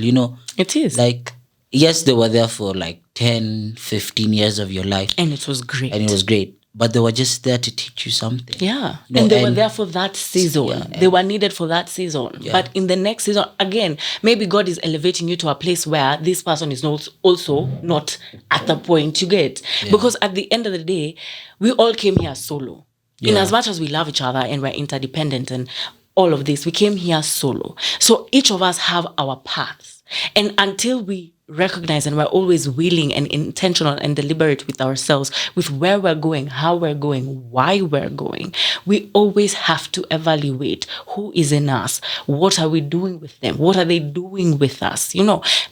It is. Like, yes, they were there for like 10, 15 years of your life. And it was great. But they were just there to teach you something. Yeah. And they were there for that season. Yeah, they were needed for that season. Yeah. But in the next season, again, maybe God is elevating you to a place where this person is not also not at the point you get. Yeah. Because at the end of the day, we all came here solo. Yeah. In as much as we love each other and we're interdependent and all of this, we came here solo. So each of us have our paths. And until we recognize, and we're always willing and intentional and deliberate with ourselves, with where we're going, how we're going, why we're going, we always have to evaluate who is in us. What are we doing with them? What are they doing with us?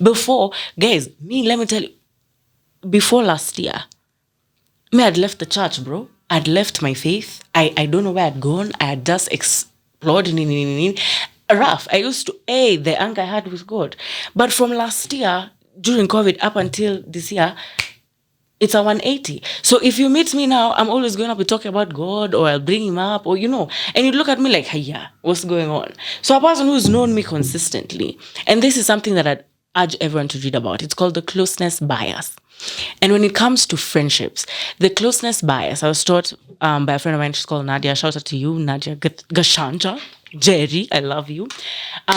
Before, guys, let me tell you, before last year, I'd left the church, bro. I'd left my faith. I don't know where I'd gone. I had just explored rough. I used to, the anger I had with God. But from last year, during COVID up until this year, it's a 180. So if you meet me now, I'm always going to be talking about God, or I'll bring him up, or and you look at me like, hey, yeah, what's going on? So a person who's known me consistently, and this is something that I'd urge everyone to read about. It's called the Closeness Bias. And when it comes to friendships, the Closeness Bias, I was taught by a friend of mine. She's called Nadia. Shout out to you, Nadia Gashanja. Jerry, I love you.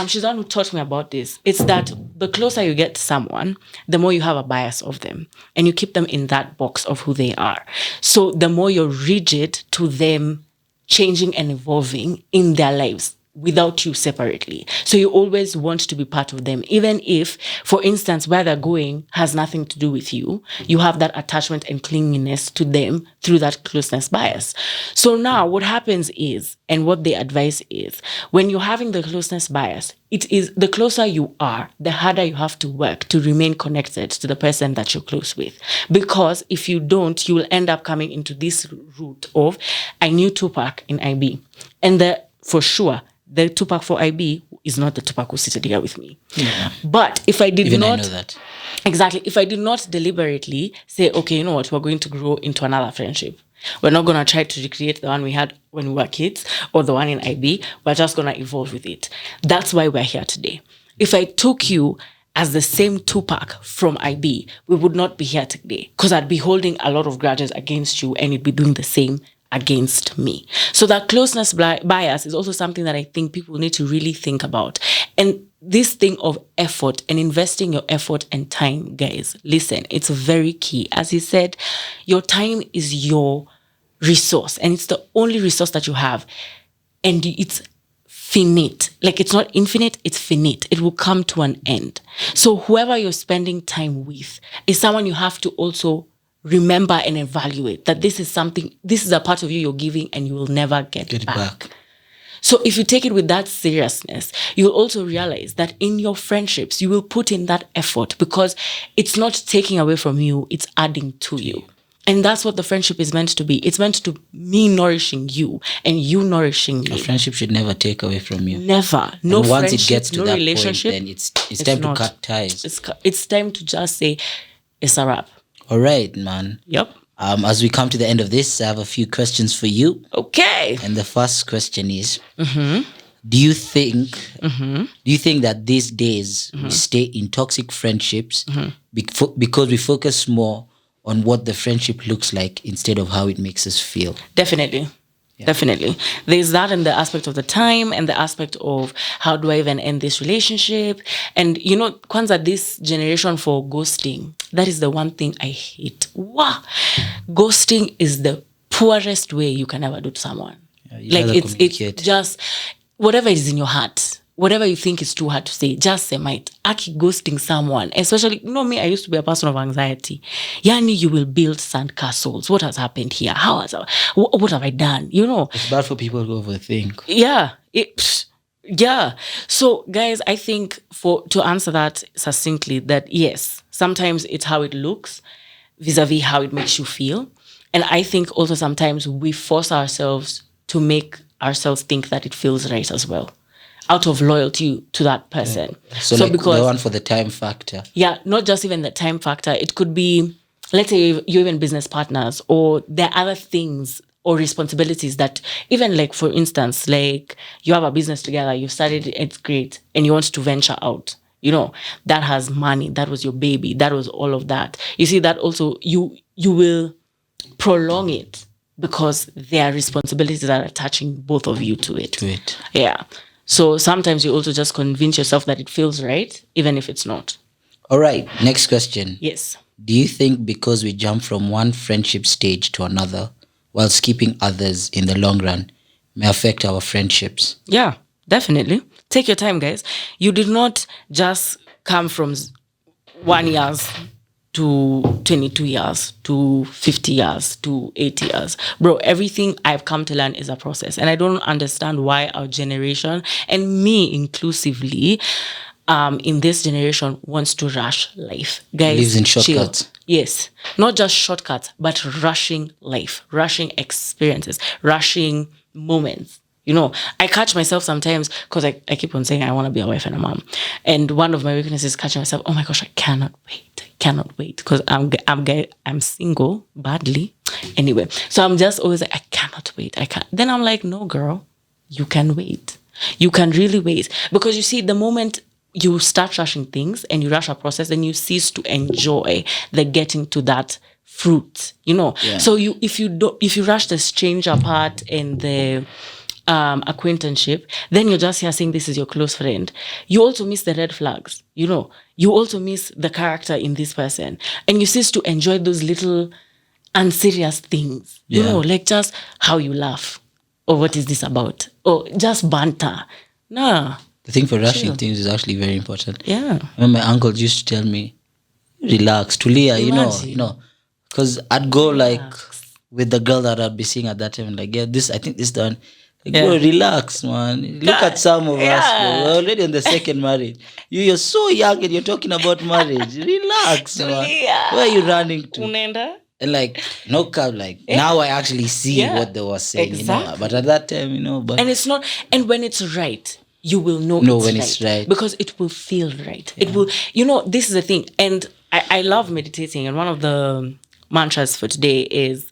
She's the one who taught me about this. It's that the closer you get to someone, the more you have a bias of them, and you keep them in that box of who they are. So the more you're rigid to them changing and evolving in their lives without you separately. So you always want to be part of them, even if, for instance, where they're going has nothing to do with you. You have that attachment and clinginess to them through that closeness bias. So now what happens is, and what they advise is, when you're having the closeness bias, it is the closer you are, the harder you have to work to remain connected to the person that you're close with. Because if you don't, you will end up coming into this route of, I knew Tupac in IB. And for sure, the Tupac for IB is not the Tupac who seated here with me. Yeah. But if I did Even not... I know that. Exactly. If I did not deliberately say, okay, you know what, we're going to grow into another friendship. We're not going to try to recreate the one we had when we were kids or the one in IB. We're just going to evolve with it. That's why we're here today. If I took you as the same Tupac from IB, we would not be here today because I'd be holding a lot of grudges against you and you'd be doing the same against me. So that closeness bias is also something that I think people need to really think about. And this thing of effort and investing your effort and time, guys, listen, it's very key. As he said, your time is your resource and it's the only resource that you have. And it's finite. Like, it's not infinite, it's finite. It will come to an end. So whoever you're spending time with is someone you have to also remember and evaluate that this is a part of you you're giving and you will never get it back. So if you take it with that seriousness, you'll also realize that in your friendships, you will put in that effort because it's not taking away from you, it's adding to you. And that's what the friendship is meant to be. It's meant to me nourishing you and you nourishing me. A friendship should never take away from you. Never. No and once friendship, it gets to no that relationship. Point, then it's time to cut ties. It's time to just say, it's a wrap. All right, man. Yep. As we come to the end of this, I have a few questions for you. Okay. And the first question is, do you think that these days we stay in toxic friendships because we focus more on what the friendship looks like instead of how it makes us feel? Definitely. Yeah. Definitely. There's that in the aspect of the time and the aspect of how do I even end this relationship? And Kwanzaa, this generation for ghosting, that is the one thing I hate. Wow. Ghosting is the poorest way you can ever do to someone. Yeah, like it's just whatever is in your heart. Whatever you think is too hard to say, just say might. Aki ghosting someone, especially, me, I used to be a person of anxiety. Yani, you will build sandcastles. What has happened here? What have I done? It's bad for people to overthink. Yeah. Yeah. So, guys, I think to answer that succinctly, that yes, sometimes it's how it looks vis-a-vis how it makes you feel. And I think also sometimes we force ourselves to make ourselves think that it feels right as well, out of loyalty to that person. Yeah. So because the one for the time factor. Yeah, not just even the time factor. It could be, let's say you're even business partners, or there are other things or responsibilities that, even like, for instance, like you have a business together, you've started, it's great, and you want to venture out. That has money, that was your baby, that was all of that. You see, that also, you will prolong it because there are responsibilities that are attaching both of you to it. Yeah. So sometimes you also just convince yourself that it feels right, even if it's not. All right. Next question. Yes. Do you think because we jump from one friendship stage to another while skipping others in the long run may affect our friendships? Yeah, definitely. Take your time, guys. You did not just come from 1 year to 22 years, to 50 years, to 80 years. Bro, everything I've come to learn is a process. And I don't understand why our generation, and me inclusively, in this generation, wants to rush life. Guys, lives in shortcuts. Chill. Yes. Not just shortcuts, but rushing life, rushing experiences, rushing moments. I catch myself sometimes because I keep on saying I want to be a wife and a mom. And one of my weaknesses is catching myself, oh my gosh, I cannot wait because I'm single badly. Anyway, so I'm just always like, I cannot wait. Then I'm like, no, girl, you can wait. You can really wait. Because you see, the moment you start rushing things and you rush a process, then you cease to enjoy the getting to that fruit, Yeah. So if you rush the stranger part and the acquaintanceship, then you're just here saying this is your close friend. You also miss the red flags, You also miss the character in this person. And you cease to enjoy those little unserious things, like just how you laugh. Or what is this about? Or just banter. Nah. The thing for rushing things is actually very important. Yeah. When my uncle used to tell me, relax, Tulia, because I'd go with the girl that I'd be seeing at that time, like, yeah, I think this done. Bro, relax, man. Look at some of us. We're already on the second marriage. You're so young and you're talking about marriage. Relax, man. Where are you running to? Unenda? And now I actually see what they were saying, exactly. But at that time, but and it's not. And when it's right, you will know it's right because it will feel right. Yeah. It will. This is the thing, and I love meditating. And one of the mantras for today is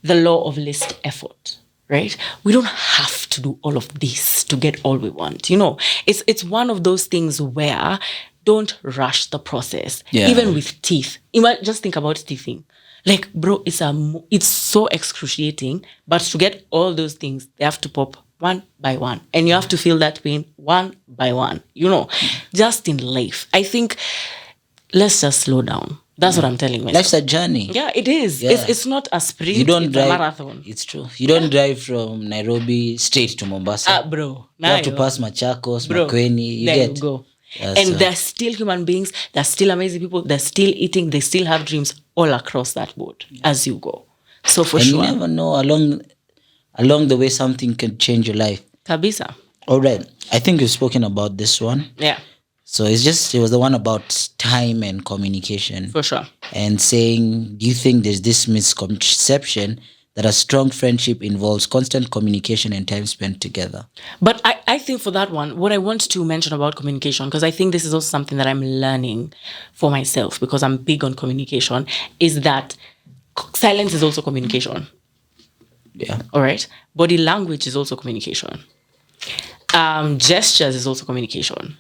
the law of least effort. Right? We don't have to do all of this to get all we want. It's one of those things where don't rush the process. Yeah. Even with teeth. Just think about teething. Like, bro, it's so excruciating. But to get all those things, they have to pop one by one. And you have to feel that pain one by one. Just in life. I think let's just slow down. That's what I'm telling myself. Life's a journey. Yeah, it is. Yeah. It's not a sprint. You don't it's drive, a marathon. It's true. You don't drive from Nairobi straight to Mombasa. Bro. You have to pass Machakos, Makueni. There you go. Yeah, and they're still human beings. They're still amazing people. They're still eating. They still have dreams all across that board as you go. So for sure. And you never know along the way something can change your life. Kabisa. All right. I think we've spoken about this one. Yeah. So it was the one about time and communication. For sure. And saying, do you think there's this misconception that a strong friendship involves constant communication and time spent together? But I think for that one, what I want to mention about communication, because I think this is also something that I'm learning for myself because I'm big on communication, is that silence is also communication. Yeah. All right. Body language is also communication. Gestures is also communication.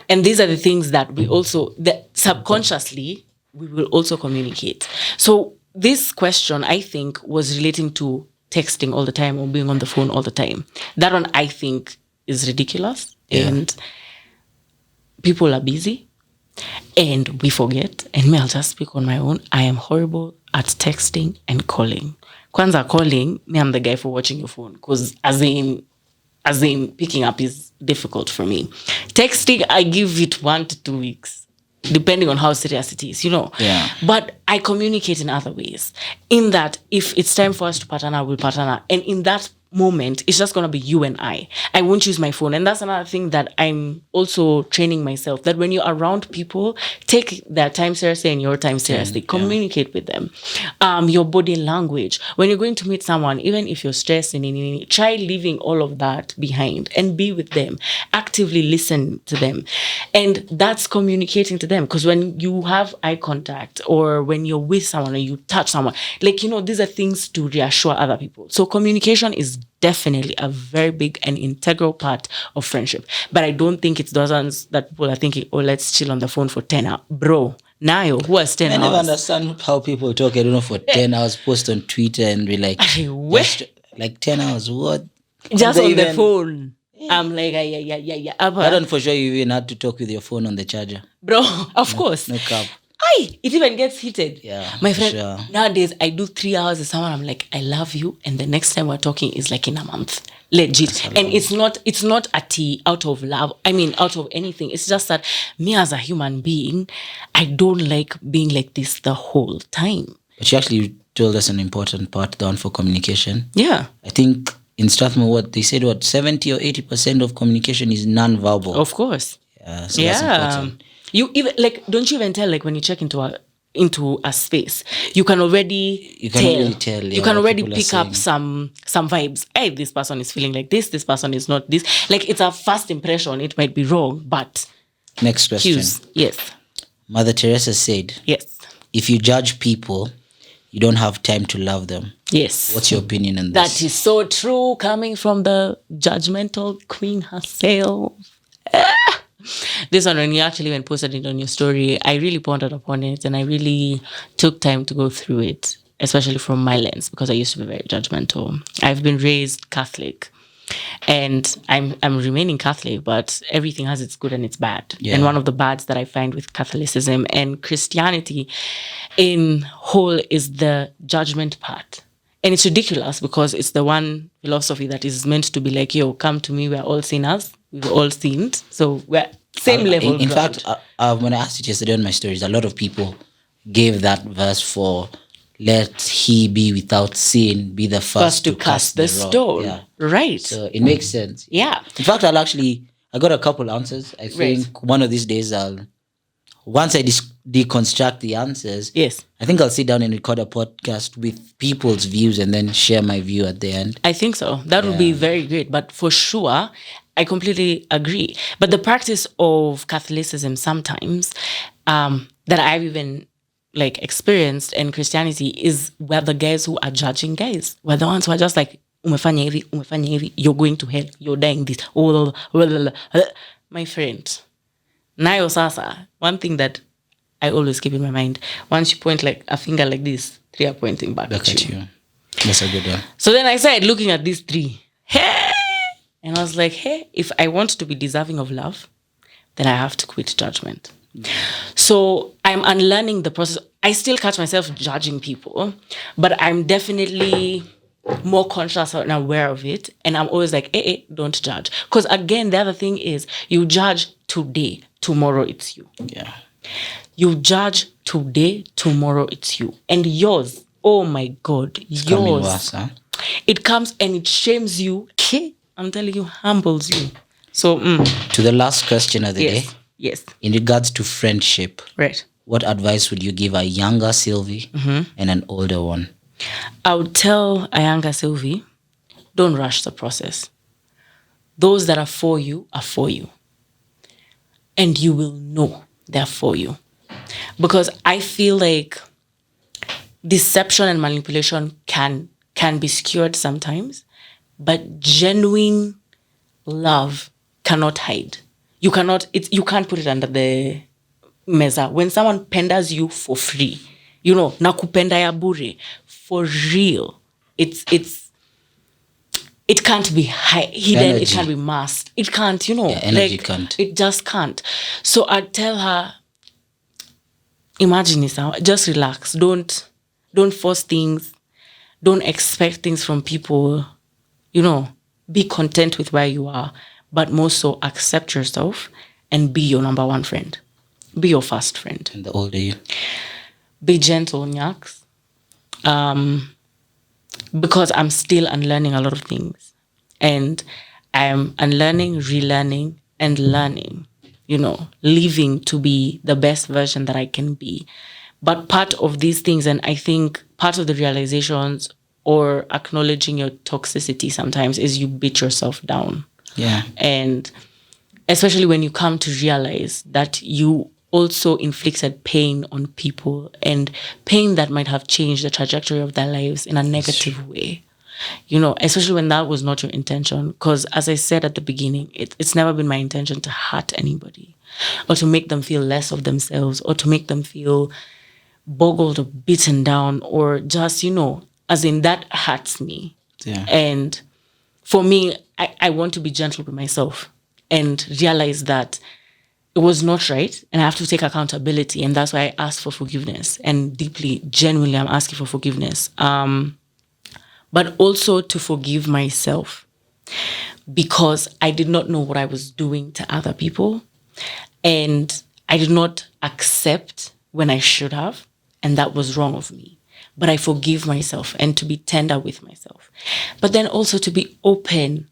And these are the things that that subconsciously, we will also communicate. So this question, I think, was relating to texting all the time or being on the phone all the time. That one, I think, is ridiculous. Yeah. And people are busy. And we forget. And me, I'll just speak on my own. I am horrible at texting and calling. Kwanza calling, me, I'm the guy for watching your phone. Because as in picking up is difficult for me. Texting, I give it 1 to 2 weeks, depending on how serious it is, Yeah. But I communicate in other ways. In that, if it's time for us to partner, we'll partner. And in that moment, it's just going to be you and I. I won't use my phone. And that's another thing that I'm also training myself, that when you're around people, take their time seriously and your time seriously. Communicate with them. Your body language. When you're going to meet someone, even if you're stressed, try leaving all of that behind and be with them. Actively listen to them. And that's communicating to them. Because when you have eye contact or when you're with someone or you touch someone, these are things to reassure other people. So communication is definitely a very big and integral part of friendship. But I don't think it's dozens that people are thinking, oh, let's chill on the phone for 10 hours. Bro, Nayo, who has 10 hours? I never understand how people talk, I don't know, for 10 hours, post on Twitter and be like, like 10 hours, what? Just on the phone. I'm like, yeah. I don't for sure you even had to talk with your phone on the charger. Bro, of course. No cap. It even gets heated. Yeah, my friend, sure. Nowadays, I do 3 hours with someone. I'm like, I love you. And the next time we're talking is like in a month. Legit. And it's not a tea out of love. I mean, out of anything. It's just that me as a human being, I don't like being like this the whole time. But you actually told us an important part down for communication. Yeah. I think in Strathmore, they said 70 or 80% of communication is non-verbal. Of course. Yeah, so that's important. You even don't you even tell when you check into a space, you can already tell. You can already pick up some vibes. Hey, this person is feeling like this person is not this. It's a first impression. It might be wrong, but next question. Cues. Yes. Mother Teresa said, yes, if you judge people, you don't have time to love them. Yes. What's your opinion on this? That is so true, coming from the judgmental queen herself. This one, when you actually even posted it on your story, I really pondered upon it and I really took time to go through it, especially from my lens, because I used to be very judgmental. I've been raised Catholic and I'm remaining Catholic, but everything has its good and its bad. Yeah. And one of the bads that I find with Catholicism and Christianity in whole is the judgment part. And it's ridiculous because it's the one philosophy that is meant to be like, yo, come to me, we're all sinners. We've all sinned. So we're same level. In fact, when I asked it yesterday on my stories, a lot of people gave that verse for let he be without sin be the first to cast the stone. Yeah. Right. So it makes sense. Yeah. In fact, I got a couple answers. I think one of these days once I deconstruct the answers, yes, I think I'll sit down and record a podcast with people's views and then share my view at the end. I think so. That would be very great. But for sure, I completely agree. But the practice of Catholicism sometimes, that I've even like experienced in Christianity is we're the guys who are judging guys. We're the ones who are just like, umefanya hivi, you're going to hell, you're dying this. My friend. Nayo sasa, one thing that I always keep in my mind, once you point like a finger like this, 3 are pointing back at you. That's a good one. So then I started looking at these 3. Hey! And I was like, hey, if I want to be deserving of love, then I have to quit judgment. So I'm unlearning the process. I still catch myself judging people, but I'm definitely more conscious and aware of it. And I'm always like, don't judge. Because again, the other thing is you judge today, tomorrow it's you. Yeah. You judge today, tomorrow it's you. And yours, oh my God, it's yours. Worse, huh? It comes and it shames you. I'm telling you, humbles you. So, to the last question of the day. Yes. In regards to friendship, right? What advice would you give a younger Sylvie and an older one? I would tell a younger Sylvie, don't rush the process. Those that are for you are for you. And you will know they're for you. Because I feel like deception and manipulation can be skewed sometimes, but genuine love cannot hide. You can't put it under the meza. When someone penders you for free, nakupenda ya bure, for real, it can't be hidden. Energy. It can't be masked. It can't, energy can't. It just can't. So I'd tell her, imagine this, just relax. Don't force things. Don't expect things from people. Be content with where you are, but more so accept yourself and be your number one friend. Be your first friend. And the older you? Be gentle, Nyaks. Because I'm still unlearning a lot of things. And I'm unlearning, relearning, and learning. Living to be the best version that I can be. But part of these things, and I think part of the realizations or acknowledging your toxicity sometimes is you beat yourself down. Yeah. And especially when you come to realize that you also inflicted pain on people, and pain that might have changed the trajectory of their lives in a negative way. Especially when that was not your intention. Because as I said at the beginning, it's never been my intention to hurt anybody or to make them feel less of themselves or to make them feel boggled or beaten down or just, as in that hurts me. Yeah. And for me, I want to be gentle with myself and realize that it was not right and I have to take accountability. And that's why I asked for forgiveness. And deeply, genuinely, I'm asking for forgiveness. But also to forgive myself because I did not know what I was doing to other people. And I did not accept when I should have. And that was wrong of me. But I forgive myself and to be tender with myself. But then also to be open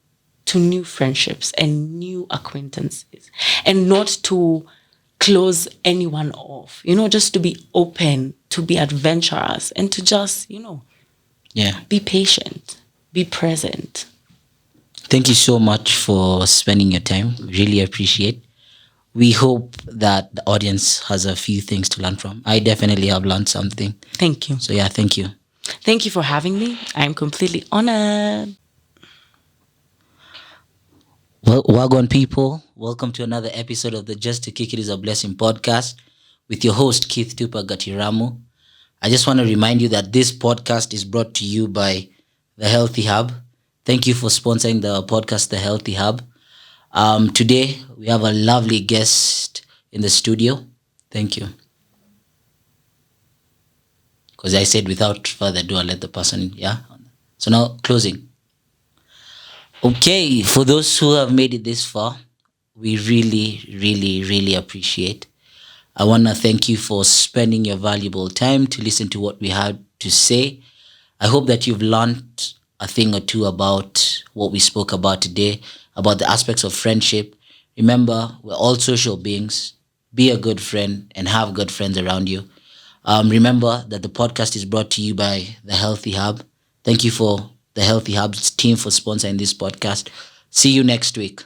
to new friendships and new acquaintances and not to close anyone off, just to be open, to be adventurous and to just, be patient, be present. Thank you so much for spending your time. Really appreciate. We hope that the audience has a few things to learn from. I definitely have learned something. Thank you. So thank you. Thank you for having me. I'm completely honored. Well, Wagon people, welcome to another episode of the Just to Kick It is a Blessing podcast with your host, Keith Tupac Gatiramu. I just want to remind you that this podcast is brought to you by The Healthy Hub. Thank you for sponsoring the podcast, The Healthy Hub. Today, we have a lovely guest in the studio. Thank you. Because I said without further ado, I'll let the person, So now, closing. Okay, for those who have made it this far, we really, really, really appreciate. I want to thank you for spending your valuable time to listen to what we had to say. I hope that you've learned a thing or two about what we spoke about today, about the aspects of friendship. Remember, we're all social beings. Be a good friend and have good friends around you. Remember that the podcast is brought to you by The Healthy Hub. Thank you for The Healthy Hub's team for sponsoring this podcast. See you next week.